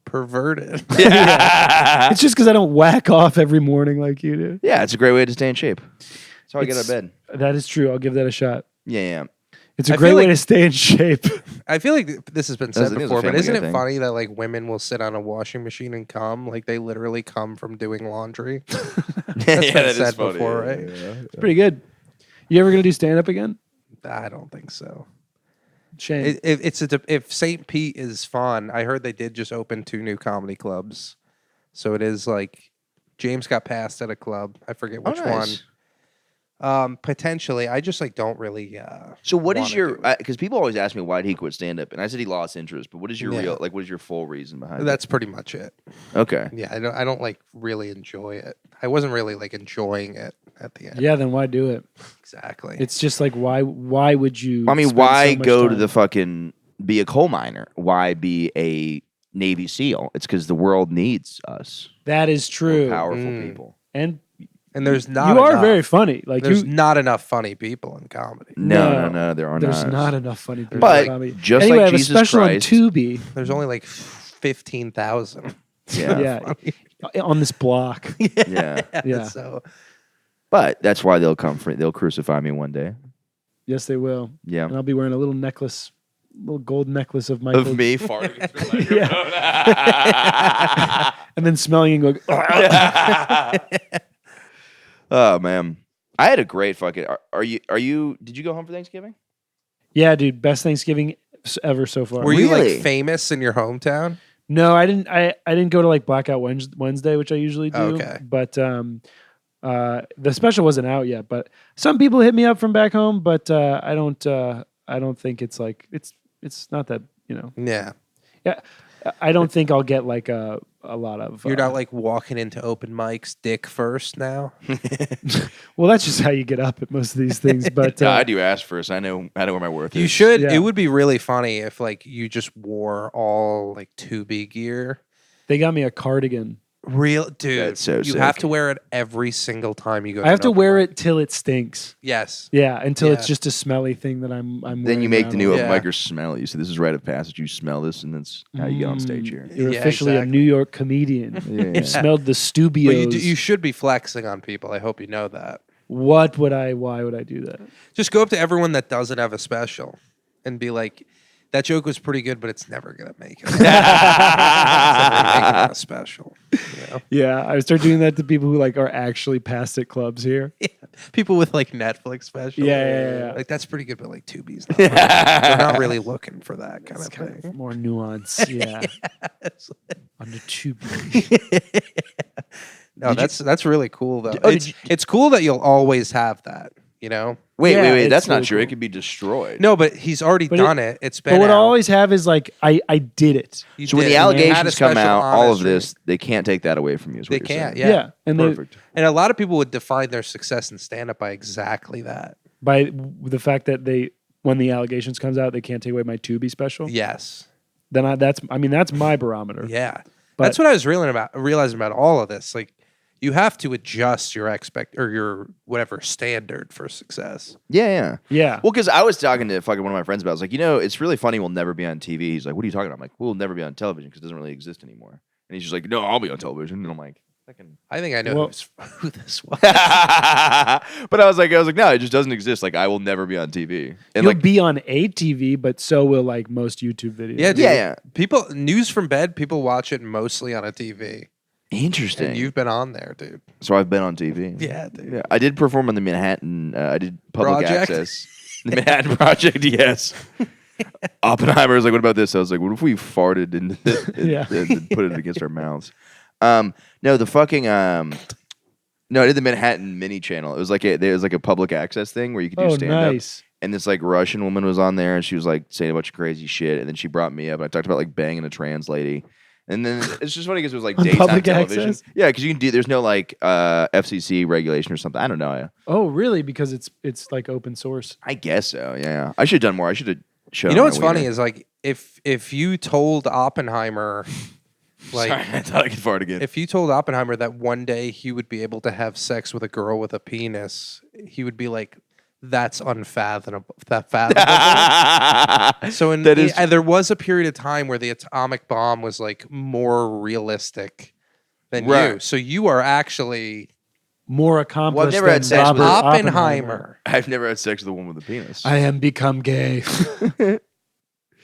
Perverted. It's just because I don't whack off every morning like you do. Yeah, it's a great way to stay in shape. That's how I get out of It's- bed. That is true. I'll give that a shot. Yeah. It's a I great feel way like- to stay in shape. I feel like this has been I think said it's a before, but Family isn't Guy it thing. funny that like women will sit on a washing machine and come? Like they literally come from doing laundry. That's been said before, right? It's pretty good. You ever going to do stand up again? I don't think so. Shame. If St. Pete is fun, I heard they did just open 2 new comedy clubs. So it is like James got passed at a club. I forget which nice. one. Potentially, I just like don't really. So what is wanna your? do it. Because people always ask me why did he quit stand up, and I said he lost interest. But what is your Yeah. real? Like, what is your full reason behind That's pretty much it. it? Okay. Yeah, I don't like really enjoy it. I wasn't really like enjoying it at the end. Yeah, then why do it? Exactly. It's just like why would you I mean, spend why so much go to time? the fucking be a coal miner? Why be a Navy SEAL? It's because the world needs us. That is true. Powerful people. And and there's not. you are enough. very funny. Like There's you not enough funny people in comedy. No, there are there's not. not enough funny people. But in comedy. just anyway, like I have Jesus a special Christ- on Tubi. There's only like 15,000. Yeah. Yeah, on this block. Yeah. Yeah. So But that's why they'll come for they'll crucify me one day. Yes, they will. Yeah. And I'll be wearing a little necklace, little gold necklace of Michael. Of me farting into the Yeah. And then smelling and going. Oh man, I had a great fucking. Are you? Did you go home for Thanksgiving? Yeah, dude, best Thanksgiving ever so far. were you Really? like famous in your hometown? No, I didn't. I didn't go to like Blackout Wednesday, which I usually do. Okay. But the special wasn't out yet. But some people hit me up from back home. But I don't think it's like it's not that Yeah. Yeah, I don't think I'll get like a lot of. You're not like walking into open mics dick first now. Well, that's just how you get up at most of these things. But Yeah, I do ass first. I know where my worth is. You should. Yeah. It would be really funny if like you just wore all like Tubi gear. they got me a cardigan. Real dude. That's so you have sick. to wear it every single time you go. I have an to open wear mic. it till it stinks. Yes. Yeah, until it's Yeah. just a smelly thing that I'm. Then wearing you make around the new all open Yeah. micer smell. You say this is rite of passage. You smell this, and that's how you get on stage here. You're Yeah, officially exactly. a New York comedian. Yeah. You've smelled the But Stubios. you should be flexing on people. I hope you know that. Why would I do that? Just go up to everyone that doesn't have a special and be like, that joke was pretty good, but it's never gonna make it. It's never making it a special. You know? Yeah, I start doing that to people who like are actually past at clubs here. Yeah. People with like Netflix specials. Yeah. Like that's pretty good, but like Tubi's not. They're not really looking for that kind of thing. More nuance. Yeah. On the Tubi. No, that's really cool though. Oh, It's cool that you'll always have that. You know. Wait, Yeah, that's it's not really true. cool. It could be destroyed. No, but he's already done it. It's been. But what I out. always have is like I did it. You So when did. the You had a allegations come special out, all of honest this, they can't take that away from you. Is They what you're can't. saying. Yeah. And Perfect. And a lot of people would define their success in stand up by exactly that. by the fact that when the allegations comes out, they can't take away my Tubi special. Yes. Then that's my barometer. Yeah. But- That's what I was realizing about all of this. Like, you have to adjust your your whatever standard for success. Yeah. Yeah. Well, because I was talking to fucking one of my friends about it. I was like, it's really funny we'll never be on TV. He's like, what are you talking about? I'm like, we'll never be on television because it doesn't really exist anymore. And he's just like, no, I'll be on television. And I'm like, fucking. I think I know Well- who this was. But I was like, no, it just doesn't exist. Like, I will never be on TV. And You'll like, be on a TV, but so will like most YouTube videos. Yeah, dude. Yeah. People news from bed, people watch it mostly on a TV. interesting. And you've been on there, dude. So I've been on TV. Yeah, dude. Yeah, I did perform on the Manhattan. I did public Project? access. The Manhattan Project, yes. Oppenheimer was like, "What about this?" I was like, "What if we farted and, and put it against our mouths?" No, the fucking no, I did the Manhattan Mini Channel. It was like a public access thing where you could do stand up. Nice. And this like Russian woman was on there, and she was like saying a bunch of crazy shit. And then she brought me up, and I talked about like banging a trans lady. And then it's just funny because it was like On daytime public television. access? Yeah, because you can do. There's no like FCC regulation or something. I don't know. Oh, really? Because it's like open source. I guess so. Yeah, I should have done more. I should have shown. You know my what's funny wiener. is like if you told Oppenheimer like Sorry, I thought I could fart again. if you told Oppenheimer that one day he would be able to have sex with a girl with a penis, he would be like, that's unfathomable. So there was a period of time where the atomic bomb was like more realistic than you. Right. So you are actually More accomplished never had than sex with Robert Oppenheimer. I've never had sex with a woman with a penis. I am become gay.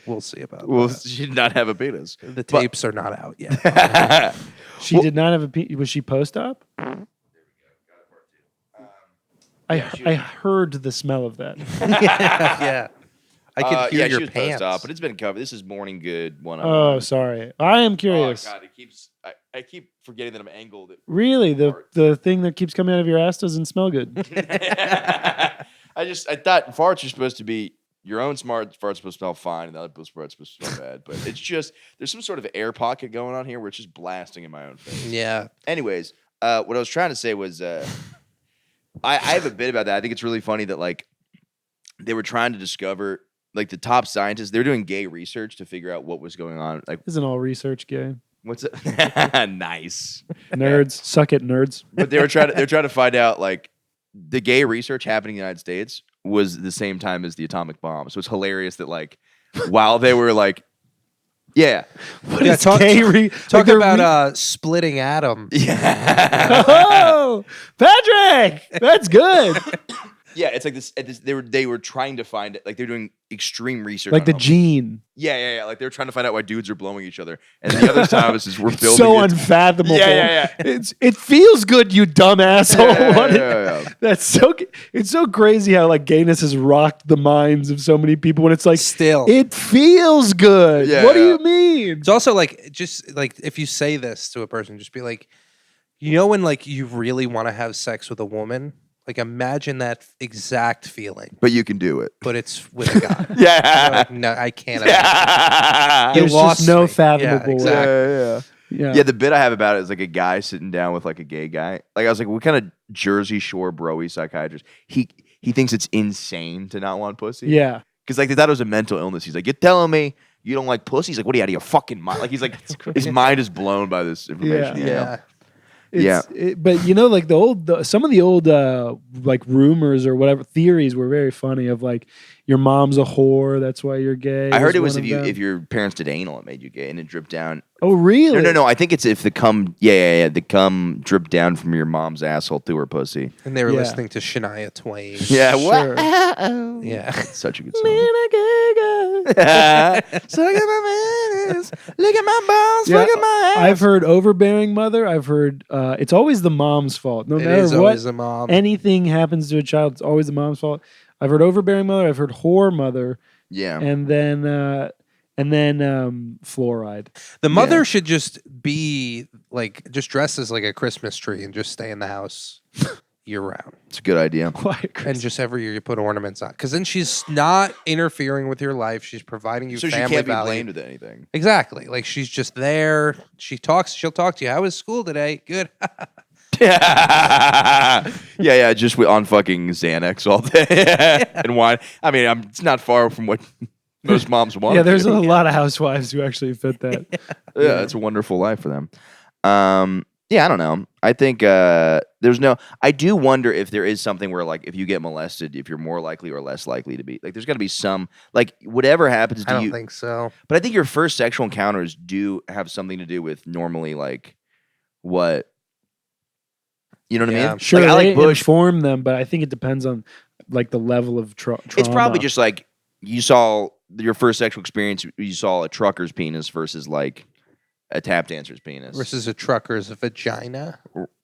We'll see about Well, that. she did not have a penis. The tapes are not out yet. She did not have a was she post-op? I heard the smell of that. Yeah. I could hear she your was pants. post-op, but it's been covered. This is Morning Good 101. Oh, sorry. I am curious. Oh God, I keep forgetting that I'm angled. Really, the thing that keeps coming out of your ass doesn't smell good. I thought farts are supposed to be your own smart farts supposed to smell fine, and the other people's farts supposed to smell bad. But it's just there's some sort of air pocket going on here where it's just blasting in my own face. Yeah. Anyways, what I was trying to say was I have a bit about that. I think it's really funny that like they were trying to discover like the top scientists. They were doing gay research to figure out what was going on. Like, Isn't all research gay? what's it? Nice. Nerds, suck it, nerds. But they're trying to find out like the gay research happening in the United States was the same time as the atomic bomb. So it's hilarious that like while they were like, yeah, Talk like about splitting atom. yeah, Oh, Patrick, that's good. yeah. It's like this. They were trying to find it. Like they're doing extreme research. Like on the it. gene. Yeah. Like they're trying to find out why dudes are blowing each other, and the other scientists were building. So it. unfathomable. Yeah. It feels good, you dumb asshole. Yeah. That's so. It's so crazy how like gayness has rocked the minds of so many people. When it's like Still. it feels good. Yeah, What do yeah. you mean? It's also like just like if you say this to a person, just be like, you know, when like you really want to have sex with a woman, like imagine that exact feeling, But you can do it. but it's with a guy. Yeah. You're like, no, I can't. Yeah. You There's lost just no me. fathomable Yeah, way. exactly. Yeah. The bit I have about it is like a guy sitting down with like a gay guy. Like I was like, what kind of Jersey Shore bro-y psychiatrist? He thinks it's insane to not want pussy. Yeah. Because like they thought it was a mental illness. He's like, you're telling me you don't like pussy? He's like, what are you out of your fucking mind? Like he's like, his mind is blown by this information. Yeah. you know? Yeah. But you know, like some of the old like rumors or whatever theories were very funny. Of like your mom's a whore, that's why you're gay. I heard it was one of them. if your parents did anal, it made you gay, and it dripped down. Oh, really? No. I think it's if the cum, the cum dripped down from your mom's asshole through her pussy. And they were Yeah. listening to Shania Twain. Yeah, Sure. Yeah. such a good song. Yeah, So look at my veins, look at my bones, look at my ass. I've heard overbearing mother. I've heard it's always the mom's fault. No It matter is what always the mom. anything happens to a child, it's always the mom's fault. I've heard overbearing mother. I've heard whore mother, Yeah. and then fluoride. The mother should just be like, just dress as like a Christmas tree and just stay in the house year round. It's a good idea. Why, And Chris? just every year you put ornaments on. Because then she's not interfering with your life. She's providing you So she family can't be value. blamed with anything. Exactly. Like she's just there. She'll talk to you. How was school today? Good. yeah, just on fucking Xanax all day and wine. I mean, it's not far from what most moms want. Yeah, there's a lot of housewives who actually fit that. Yeah, it's a wonderful life for them. Yeah, I don't know. I think there's no. I do wonder if there is something where, like, if you get molested, if you're more likely or less likely to be. Like, there's got to be some, like, whatever happens to I don't you. think so. But I think your first sexual encounters do have something to do with normally, like, what. You know what I Yeah. mean? Sure, Like, I they like Bush. inform them, but I think it depends on like the level of trauma. It's probably just like you saw your first sexual experience. You saw a trucker's penis versus like a tap dancer's penis. Versus a trucker's vagina.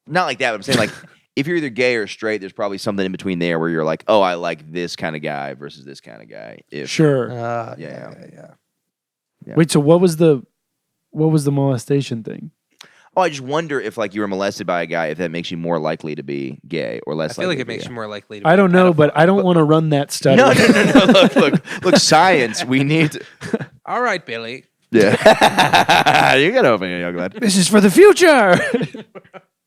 Not like that, but I'm saying like if you're either gay or straight, there's probably something in between there where you're like, oh, I like this kind of guy versus this kind of guy. If sure. Yeah. Yeah. Wait, so what was the molestation thing? Oh, I just wonder if like you were molested by a guy, if that makes you more likely to be gay or I less. feel like likely it to be makes gay. you more likely to I be don't a know, pedophile. but I don't want to run that study. No. Look, science. We need. To, All right, Billy. yeah, you got to open it, young lad. This is for the future.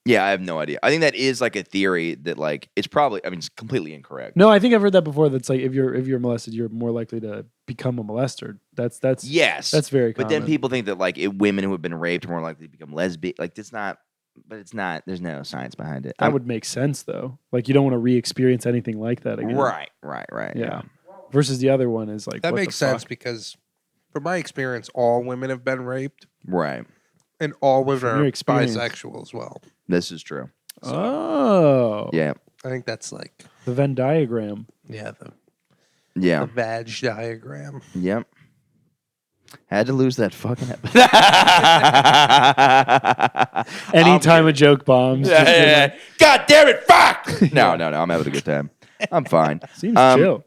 Yeah, I have no idea. I think that is like a theory that like it's probably. I mean, it's completely incorrect. No, I think I've heard that before. That's like if you're molested, you're more likely to become a molester. That's Yes, that's very But common. then people think that like women who have been raped are more likely to become lesbian. Like it's not. But it's not. There's no science behind it. that would make sense though. Like you don't want to re-experience anything like that again. Right. Yeah. Versus the other one is like That what makes the sense fuck? because, from my experience, all women have been raped, Right. and all women From your are experience. bisexual as well. This is true. Oh, Yeah. I think that's like, the Venn diagram. the Yeah. vag diagram. Yep. Had to lose that fucking episode. Anytime a joke bombs, just be like, God damn it! Fuck! No. I'm having a good time. I'm fine. seems Um, chill.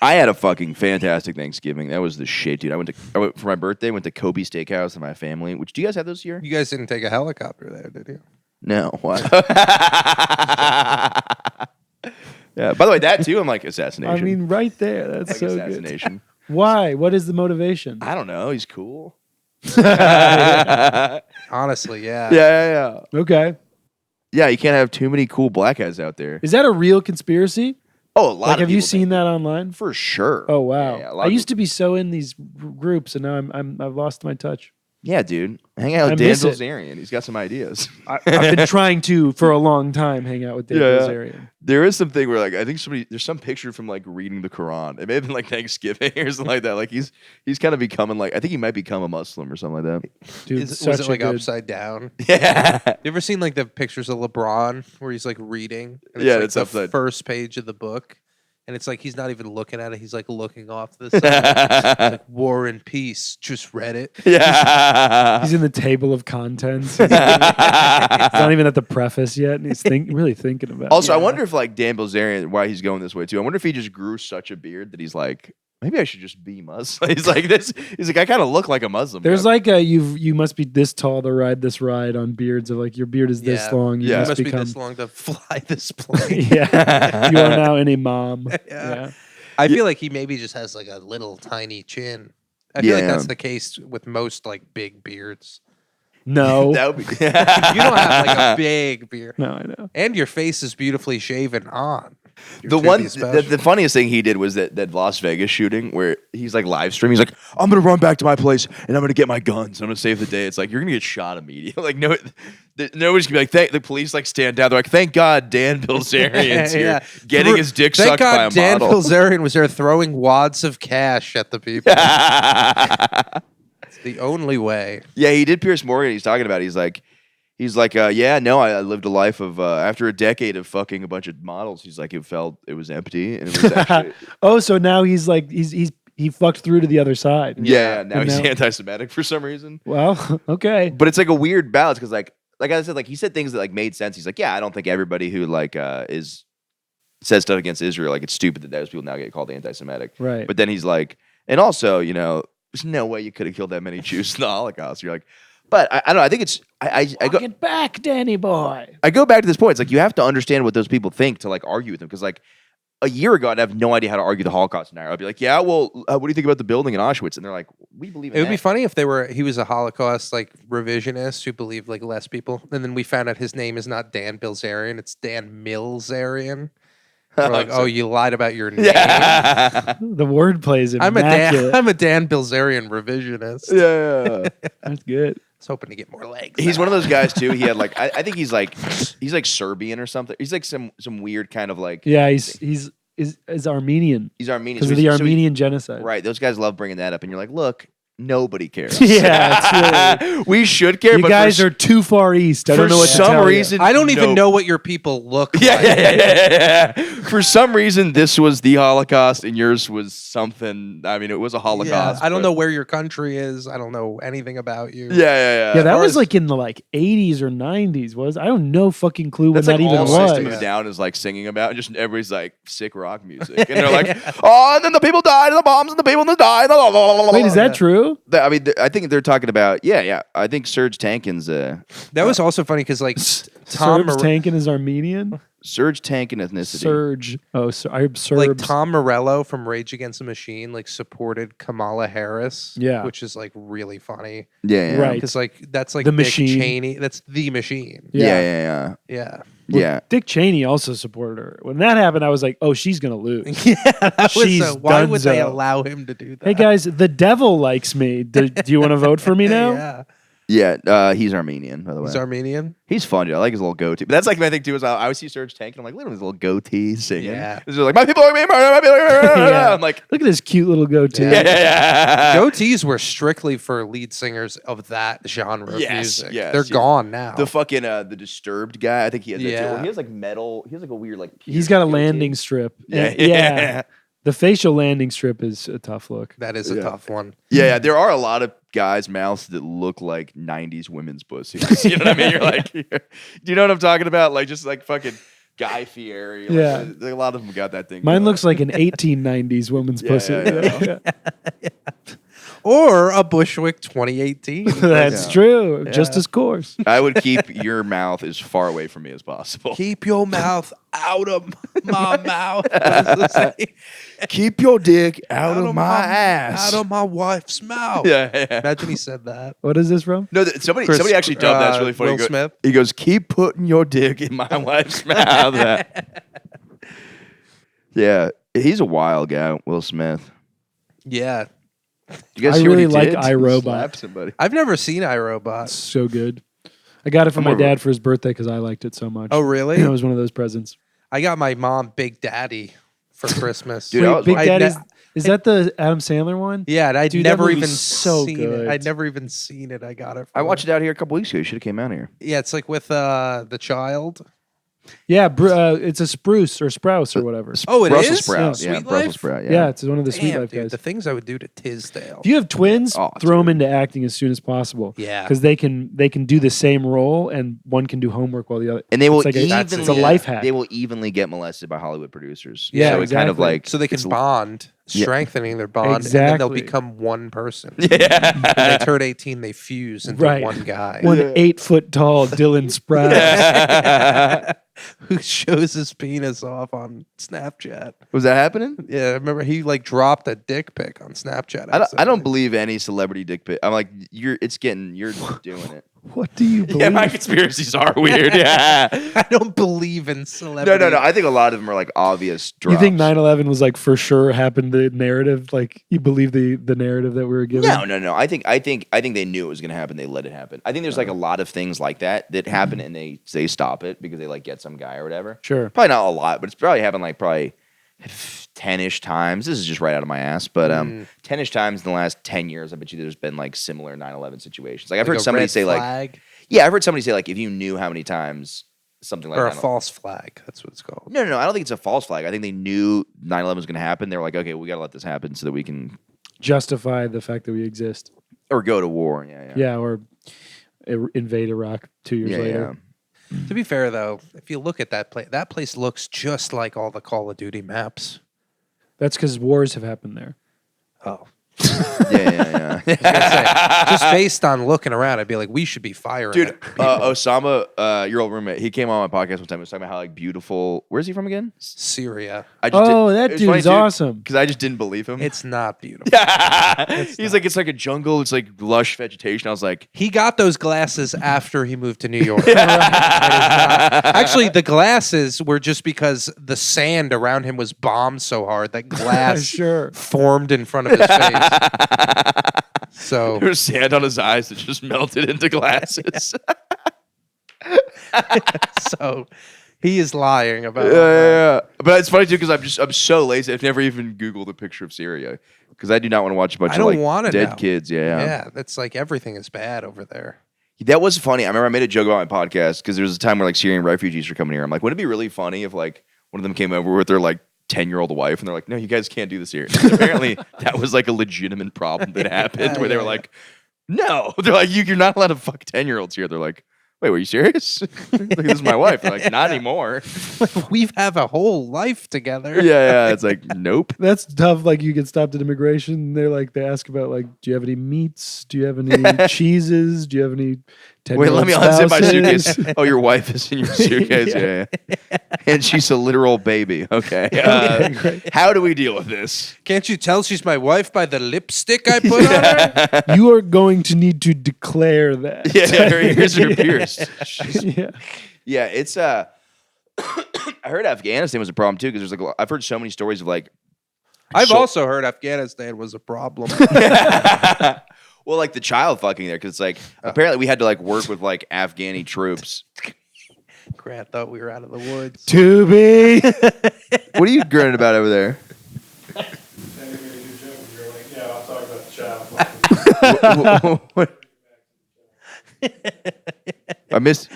I had a fucking fantastic Thanksgiving. That was the shit, dude. I went for my birthday. Went to Kobe Steakhouse with my family. Which do you guys have those here? You guys didn't take a helicopter there, did you? No. What? Yeah. By the way, that too. I'm like assassination. I mean, right there. That's like so good. assassination. Why? What is the motivation? I don't know. He's cool. Honestly, yeah. Yeah. Okay. Yeah, you can't have too many cool black guys out there. Is that a real conspiracy? Oh, a lot. Like, of have you people seen think that online? for sure? Oh wow! Yeah, a lot I of used people- to be so in these groups, and now I've lost my touch. Yeah, dude. Hang out I with Dan miss it. Bilzerian. He's got some ideas. I've been trying to for a long time hang out with Dave Yeah. Bilzerian. There is something where like I think there's some picture from like reading the Quran. It may have been like Thanksgiving or something like that. Like he's kind of becoming like I think he might become a Muslim or something like that. Dude, Was such it a like good. upside down? Yeah. You ever seen like the pictures of LeBron where he's like reading? And Yeah, like it's the upside- first page of the book, and it's like he's not even looking at it. He's like looking off to the side. It's like War and Peace. Just read it. Yeah. He's in the table of contents. He's not even at the preface yet, and he's really thinking about. Also, it. I wonder if like Dan Bilzerian, why he's going this way too. I wonder if he just grew such a beard that he's like, maybe I should just be Muslim. He's like this. He's like, I kind of look like a Muslim. There's guy. like a you must be this tall to ride this ride on beards of like your beard is this Yeah. long. You Yeah. It must must become. be this long to fly this plane. Yeah, you are now an imam. Yeah. I feel like he maybe just has like a little tiny chin. I feel like Yeah. that's the case with most like big beards. No, that would be. You don't have like a big beard, no, I know. and your face is beautifully shaven on. The the funniest thing he did was that Las Vegas shooting where he's like live streaming. He's like, I'm gonna run back to my place and I'm gonna get my guns. I'm gonna save the day. It's like you're gonna get shot immediately. Like nobody's gonna be like, the police like stand down. They're like, thank God Dan Bilzerian's here getting his dick sucked by a Dan model. Bilzerian was there throwing wads of cash at the people. It's the only way. Yeah, he did Pierce Morgan. He's talking about it. He's like, yeah, no, I lived a life of after a decade of fucking a bunch of models. He's like, it was empty, and it was actually Oh, so now he's like he fucked through to the other side. yeah. Now he's anti-Semitic for some reason. Well, okay. But it's like a weird balance because like I said, like he said things that like made sense. He's like, yeah, I don't think everybody who like says stuff against Israel, like it's stupid that those people now get called anti-Semitic. Right. But then he's like, and also, there's no way you could have killed that many Jews in the Holocaust. You're like. But I don't know. I think it's I go Get back, Danny boy. I go back to this point. It's like you have to understand what those people think to like argue with them. Because like a year ago, I'd have no idea how to argue the Holocaust scenario. I'd be like, yeah, well, what do you think about the building in Auschwitz? And they're like, we believe in It would that. be funny if he was a Holocaust like revisionist who believed like less people, and then we found out his name is not Dan Bilzerian, it's Dan Milzerian. We're like, oh, you lied about your name. Yeah. The wordplay is I'm immaculate. a Dan Bilzerian revisionist. Yeah. That's good. I was hoping to get more legs. He's one of those guys too. He had like I think he's like Serbian or something. He's like some weird kind of like Yeah, he's Armenian he's Armenian because of the Armenian genocide. Right. Those guys love bringing that up, and you're like, look, nobody cares. Yeah, it's really, we should care. you but guys are too far east. I don't know what to some tell you. reason. I don't even know what your people look Yeah, like. yeah. For some reason, this was the Holocaust, and yours was something. I mean, it was a Holocaust. I don't but- know where your country is. I don't know anything about you. Yeah. Yeah, that far was as- like in the like 80s or 90s. Was I don't know fucking clue when That's that like even all was. System of a Down is like singing about, and just everybody's like sick rock music, and they're like, oh, and then the people died, and the bombs, and the people died. Wait, is that true? I mean, I think they're talking about. Yeah. I think Serge Tankin's That was also funny because like Tom Serbs Tankin is Armenian. Serge Tankin ethnicity. Surge. Oh, I heard Serbs. like Tom Morello from Rage Against the Machine like supported Kamala Harris. Yeah. which is like really funny Yeah. Right. because like that's like The Dick Machine. Cheney. That's the Machine. Yeah. Yeah. Yeah. Dick Cheney also supported her. When that happened, I was like, oh, she's gonna lose. Yeah, that was She's why would they donezo. allow him to do that? Hey guys, the devil likes me. Do you want to vote for me now? Yeah, Yeah. He's Armenian, by the way. he's Armenian. He's fun, dude. I like his little goatee. But that's like my thing too. Is I always see Serge Tankin. I'm like, look at his little goatee singing. Yeah. He's like, my people are being murdered. My people are being murdered. Yeah. I'm like, Look at his cute little goatee. yeah. Goatees were strictly for lead singers of that genre of Yes, music. yes, They're yes. gone now. The fucking the Disturbed guy. I think he has that too. Yeah. Well, he has like metal. He has like a weird like. He's got a goatee. landing strip. Yeah. And- yeah. The facial landing strip is a tough look. that is a tough one. Yeah, there are a lot of guys' mouths that look like '90s women's pussies. You know what I mean? You're like, do you know what I'm talking about? Like just like fucking Guy Fieri. Like, Yeah. a lot of them got that thing. Mine going. looks like an 1890s woman's Yeah, pussy. yeah. Or a Bushwick 2018. That's Yeah. true. Just as coarse. I would keep your mouth as far away from me as possible. Keep your mouth out of my mouth. What does it say? Keep your dick out of my ass. Out of my wife's mouth. Yeah. Imagine he said that. What is this from? No, somebody actually dubbed that. It's really funny. Will Smith. He goes, keep putting your dick in my wife's mouth. Yeah, he's a wild guy, Will Smith. Yeah. You guys I see what he really like did? iRobot. Slap somebody. I've never seen iRobot. So good. I got it from I'm my a- dad for his birthday because I liked it so much. Oh, really? It was one of those presents. I got my mom Big Daddy for Christmas. Dude, I Wait, was Big watching- Daddy's is that the Adam Sandler one? Yeah, and I'd Dude, that never movie's even so seen good. it. I'd never even seen it. I got it. I watched it out here a couple weeks ago. You should have came out here. Yeah, it's like with the child. Yeah, it's a spruce or sprouse or whatever. Oh, it Brussels is? sprout. Yeah, Yeah, Sweet Brussels Life? sprout. Yeah, Yeah. it's one of the Sweet Damn, Life dude, guys. the things I would do to Tisdale. If you have twins, Oh, throw them into acting as soon as possible. Yeah. because they can do the same role and one can do homework while the other. And they will It's like evenly. it's a life hack. They will evenly get molested by Hollywood producers. Yeah, so it kind of exactly. like So they can it's- bond, Yeah. strengthening their bond, and then they'll Exactly. become one person. Yeah. When they turn 18, they fuse into Right. one guy One 8 foot tall Dylan Sprouse. who shows his penis off on Snapchat. Was that happening? Yeah, I remember he like dropped a dick pic on Snapchat. I don't accidentally. believe any celebrity dick pic. I'm like, you're doing it. What do you believe? Yeah, my conspiracies are weird. Yeah. I don't believe in No, celebrity. no. I think a lot of them are like obvious drops. You think 9/11 was like for sure happened? The narrative, like you believe the narrative that we were given? No. I think they knew it was going to happen. They let it happen. I think there's like a lot of things like that happen and they stop it because they like get some guy or whatever. Sure. Probably not a lot, but it's probably happened like 10-ish times. This is just right out of my ass, but 10-ish times in the last 10 years, I bet you there's been like similar 9/11 situations. Like I've heard a somebody red say flag, I've heard somebody say like if you knew how many times something like or a 9/11 false flag. That's what it's called. No, I don't think it's a false flag. I think they knew 9/11 was going to happen. They were like, okay, we got to let this happen so that we can Justify the fact that we exist. or go to war. Yeah, or invade Iraq 2 years later. To be fair, though, if you look at that place looks just like all the Call of Duty maps. That's because wars have happened there. Oh. Yeah. I was gonna say, just based on looking around, I'd be like, we should be firing. Dude, at people. Osama, your old roommate, he came on my podcast one time. He was talking about how like beautiful. Where's he from again? Syria. I just That dude's awesome. because I just didn't believe him. It's not beautiful. He's like, it's like a jungle. It's like lush vegetation. I was like, He got those glasses after he moved to New York. Actually, the glasses were just because the sand around him was bombed so hard that glass Sure. formed in front of his face. So there was sand on his eyes that just melted into glasses. so he is lying about Yeah. But it's funny too because I'm so lazy. I've never even Googled a picture of Syria because I do not want to watch a bunch I of don't like wanna dead now. kids. Yeah. Yeah, that's like everything is bad over there. That was funny. I remember I made a joke about my podcast because there was a time where like Syrian refugees were coming here. I'm like, wouldn't it be really funny if like one of them came over with their like 10-year-old wife and they're like, no, you guys can't do this here. And apparently that was like a legitimate problem that happened where they were like, no. They're like, you're not allowed to fuck 10-year-olds here. They're like, wait, were you serious? Like, this is my wife. They're like, not anymore. We have a whole life together. Yeah. It's like, nope. That's tough. Like you get stopped at immigration. They're like, they ask about like, do you have any meats? Do you have any cheeses? Do you have any? Wait, let me unzip my spouses? suitcase. Oh, your wife is in your suitcase. Yeah. And she's a literal baby. Okay. Great. How do we deal with this? Can't you tell she's my wife by the lipstick I put on her? You are going to need to declare that. Yeah, her ears are pierced. Yeah. Yeah, it's I heard Afghanistan was a problem too because there's like I've heard so many stories of like I've also heard Afghanistan was a problem. well like the child fucking there because it's like apparently we had to like work with like Afghani troops. Grant thought we were out of the woods. Tubi. What are you grinning about over there? I missed.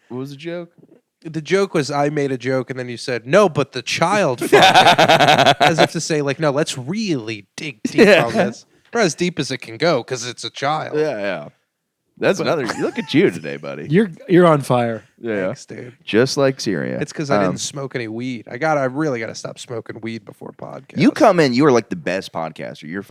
What was the joke? The joke was I made a joke and then you said, no, but the child fucked it. As if to say, like, no, let's really dig deep on this. Or as deep as it can go because it's a child. Yeah. That's another. Look at you today, buddy. You're on fire. Yeah, Thanks, dude. just like Syria. It's because I didn't smoke any weed. I really gotta stop smoking weed before podcast. You come in. You are like the best podcaster. You're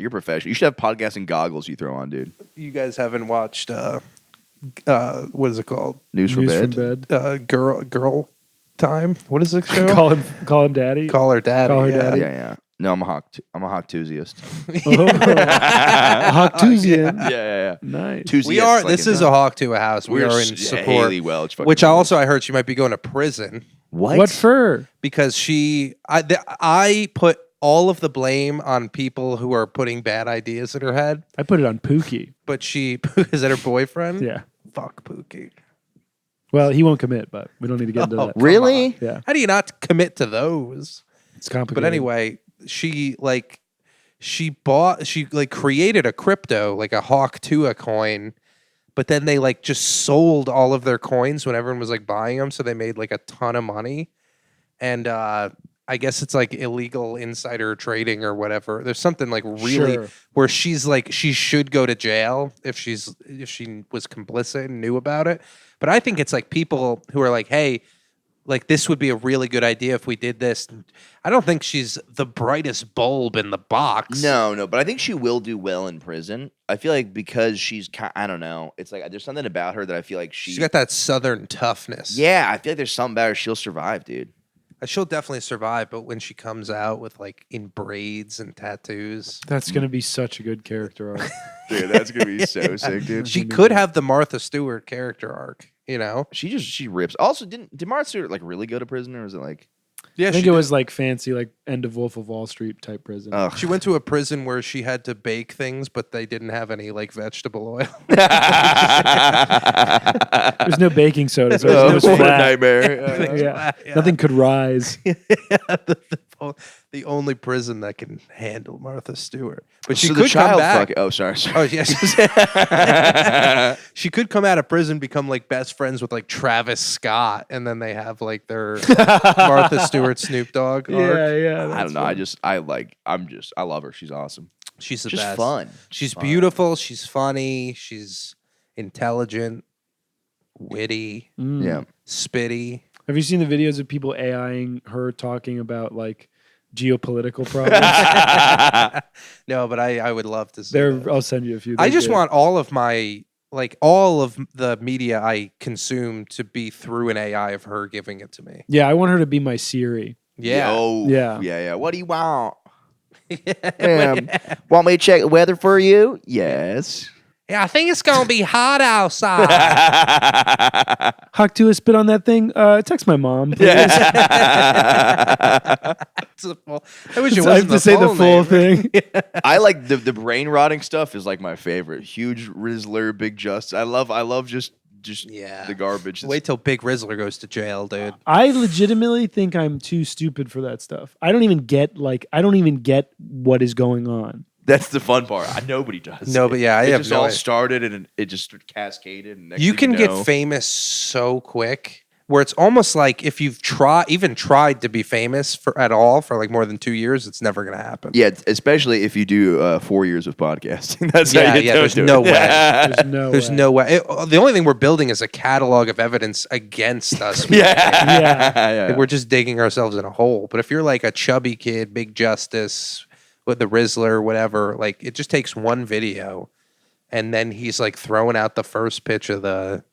professional. You should have podcasting goggles you throw on, dude. You guys haven't watched what is it called? News from News bed. from bed. Girl time. What is the show? Call him daddy. Call her daddy. Call her yeah. daddy. Yeah. No, I'm a hawk enthusiast. Hawktusian. Yeah. Nice. We are. This is a hawk to a house. We are in support. Haley Welch, fucking Which rules. also I heard she might be going to prison What for? because I put all of the blame on people who are putting bad ideas in her head. I put it on Pookie. But she is that her boyfriend? Yeah. Fuck Pookie. Well, he won't commit, but we don't need to get into that. Really? Yeah. How do you not commit to those? It's complicated. But anyway, she created a crypto, like a Hawk Tua coin, but then they like just sold all of their coins when everyone was like buying them, so they made like a ton of money. And I guess it's like illegal insider trading or whatever. There's something like really Sure. where she's like she should go to jail if she was complicit and knew about it. But I think it's like people who are like, hey, like this would be a really good idea if we did this. I don't think she's the brightest bulb in the box. No, but I think she will do well in prison. I feel like because I don't know. It's like there's something about her that I feel like She's got that southern toughness. Yeah, I feel like there's something about her. She'll survive, dude. She'll definitely survive, but when she comes out with like in braids and tattoos, That's gonna be such a good character arc. Dude, that's gonna be so sick, dude. she could have the Martha Stewart character arc. You know? She rips. Also, did Martha Stewart like really go to prison, or was it like? Yeah, I think it was like fancy, like end of Wolf of Wall Street type prison. Ugh. She went to a prison where she had to bake things, but they didn't have any like vegetable oil. There's no baking soda, so Oh, it was what a flat. nightmare. Yeah. Nothing could rise. The only prison that can handle Martha Stewart, but she So could the child come back. Oh, sorry. Oh yes, she could come out of prison, become like best friends with like Travis Scott, and then they have like their Martha Stewart Snoop Dogg arc. Yeah. I don't know. I love her. She's awesome. She's the Just best. fun. She's Fun. beautiful. She's funny. She's intelligent, witty, Yeah. spitty. Have you seen the videos of people AIing her talking about like geopolitical problems? No, but I would love to see. Those. I'll send you a few. I They're just good. want all of my all of the media I consume to be through an AI of her giving it to me. Yeah, I want her to be my Siri. Yeah. Yeah. What do you want? Want me to check the weather for you? Yes. Yeah, I think it's gonna be hot outside. Huck to a spit on that thing. Text my mom. Please. I wish it I have wasn't to say the full thing. I like the brain rotting stuff is like my favorite. Huge Rizzler, Big Justice. I love just the garbage. Wait till Big Rizzler goes to jail, dude. I legitimately think I'm too stupid for that stuff. I don't even get what is going on. That's the fun part. Nobody does. No, but yeah, I it have just no all idea. started and it just cascaded. And next You thing can get know- famous so quick where it's almost like if you've tried to be famous for like more than 2 years, it's never gonna happen. Yeah, especially if you do 4 years of podcasting. That's how you there's do no it. way. There's no way. The only thing we're building is a catalog of evidence against us. Yeah. We're just digging ourselves in a hole. But if you're like a chubby kid, Big Justice, with the Rizzler, whatever, like it just takes one video, and then he's like throwing out the first pitch of the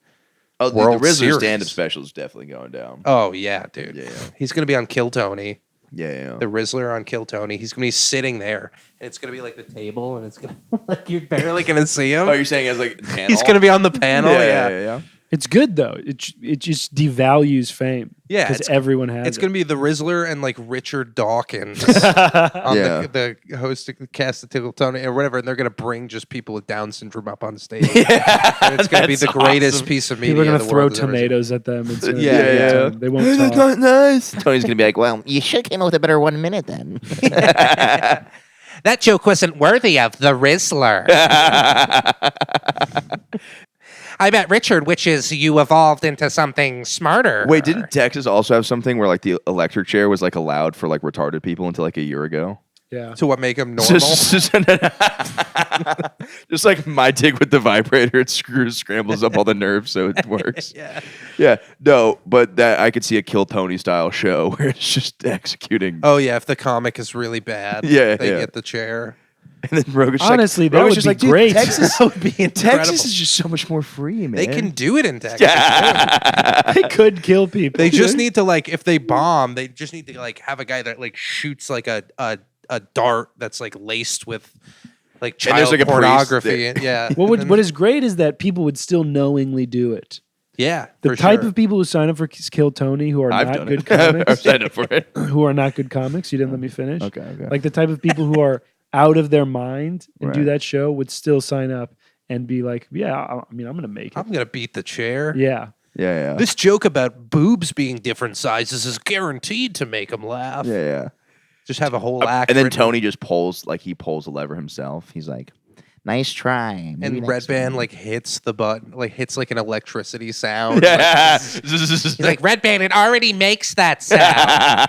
Oh, the World Rizzler Series. stand-up special is definitely going down. Oh yeah, dude. Yeah. He's gonna be on Kill Tony. Yeah. The Rizzler on Kill Tony. He's gonna be sitting there, and it's gonna be like the table, and it's gonna like you're barely gonna see him. Oh, you're saying as like a panel? He's gonna be on the panel. Yeah. It's good though. It just devalues fame. Yeah, because everyone has. It's gonna be the Rizzler and like Richard Dawkins on the host of the cast of Kill Tony or whatever, and they're gonna bring just people with Down syndrome up on stage. And it's gonna be the greatest piece of media. People are the gonna throw world has ever seen. tomatoes at them. It's gonna Yeah. They won't talk. Nice. Tony's gonna be like, well, you should have came up with a better 1 minute then. That joke wasn't worthy of the Rizzler. I met Richard, which is you evolved into something smarter. Wait, didn't Texas also have something where like the electric chair was like allowed for like retarded people until like a year ago? Yeah. To what make him normal? Just like my dick with the vibrator, it scrambles up all the nerves so it works. Yeah. No, but that I could see a Kill Tony style show where it's just executing. Oh yeah, if the comic is really bad, they get the chair. And then Rogan's Honestly, that Rogan's would just be like, great. Dude, Texas, That would be incredible. Texas is just so much more free, man. They can do it in Texas. They could kill people. They just need to like if they bomb, they just need to like have a guy that like shoots like a dart that's like laced with like And there's, child like, a priest pornography. there. Yeah. What is great is that people would still knowingly do it. Yeah. The for type sure. of people who sign up for Kill Tony who are I've not done good it. I've comics, signed up for it. who are not good comics. You didn't let me finish. Okay. Like the type of people who are out of their mind and do Right. that show would still sign up and be like, yeah, I mean, I'm gonna make it. I'm gonna beat the chair. Yeah. Yeah. This joke about boobs being different sizes is guaranteed to make them laugh. Yeah. Just have a whole act. And then written. Tony just pulls the lever himself. He's like, nice try. Maybe And next Red Band time." like hits the button, like hits like an electricity sound. Yeah. He's like, Red Band, it already makes that sound.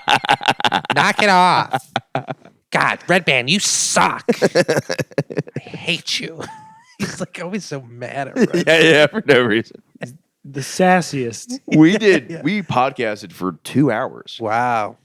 Knock it off. God, Red Band, you suck. I hate you. He's like always so mad at Red Band. yeah, for no reason. The sassiest. We podcasted for 2 hours. Wow.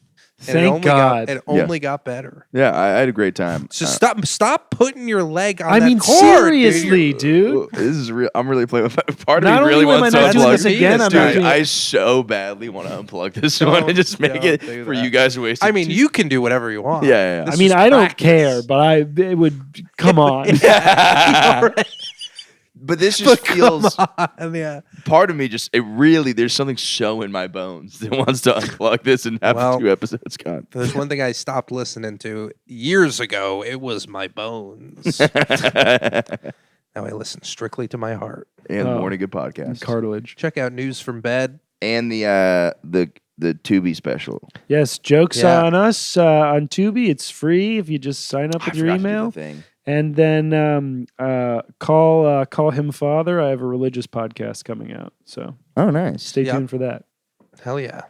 And it Thank only God. It only got better. Yeah, I had a great time. So stop putting your leg on I that mean, cord, seriously, dude. Well, this is real. I'm really playing with part of Not me really only am wants I to not doing unplug this again, I'm Dude, not doing it. I so badly want to unplug this one and just make don't it do for that. you guys to waste. I mean, you can do whatever you want. Yeah. This I mean, is I don't practice. care, but it would come on. But this just feels. Yeah. Part of me there's something so in my bones that wants to unplug this and have Well, 2 episodes gone. There's one thing I stopped listening to years ago. It was my bones. Now I listen strictly to my heart. And Oh. Morning Good podcast. Cartilage. Check out News from Bed. And the Tubi special. Yes, jokes Yeah. on us on Tubi. It's free if you just sign up with your forgot to do email. the thing. And then call him father. I have a religious podcast coming out, so Oh, nice. stay Yep. tuned for that. Hell yeah.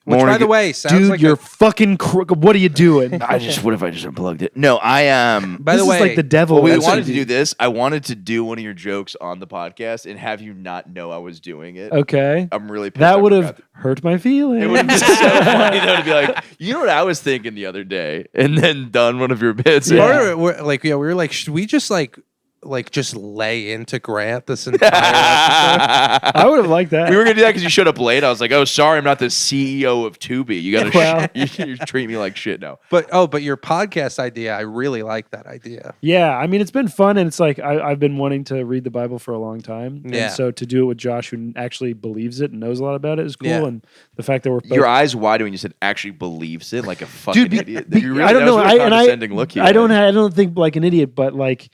Which, Morning by the Good- way, sounds Dude, like you're fucking. What are you doing? What if I just unplugged it? No, By this the way, is like the devil. Well, we That's wanted what to you do this. I wanted to do one of your jokes on the podcast and have you not know I was doing it. Okay, I'm really pissed I that would have forgot. hurt my feelings. It would have been so funny though to be like, you know what I was thinking the other day, and then done one of your bits. Yeah. we were like, should we just just lay into Grant this entire episode? I would have liked that. We were gonna do that because you showed up late. I was like, "Oh, sorry, I'm not the CEO of Tubi. You gotta Well. you treat me like shit now." But your podcast idea, I really like that idea. Yeah, I mean, it's been fun, and it's like I've been wanting to read the Bible for a long time. Yeah. And so to do it with Josh, who actually believes it and knows a lot about it, is cool. Yeah. And the fact that we're both Your eyes wide when you said actually believes it, like a fucking Dude, idiot. I don't know. That was a really condescending look you I had. don't think like an idiot, but like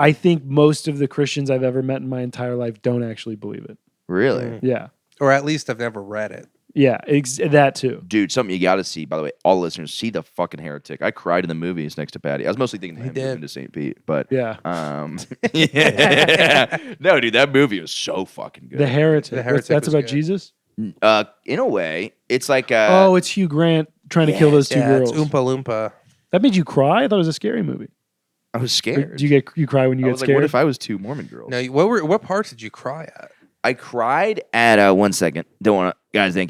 I think most of the Christians I've ever met in my entire life don't actually believe it. Really. Yeah, Or at least I've never read it. yeah, that too. Dude, something you got to see. By the way, all the listeners, see the fucking Heretic. I cried in the movies next to Patty. I was mostly thinking of him did. moving to St. Pete, but Yeah, yeah. No, dude, that movie was so fucking good. the Heretic. The Heretic That's was about good. Jesus. In a way, it's like Oh, it's Hugh Grant trying to kill those two Yeah, girls. it's Oompa Loompa. That made you cry? I thought it was a scary movie. I was Or scared. do you cry when you I get was like, scared? what if I was 2 Mormon girls? Now, what parts did you cry at? I cried at 1 second. Don't want to, guys. Thank you.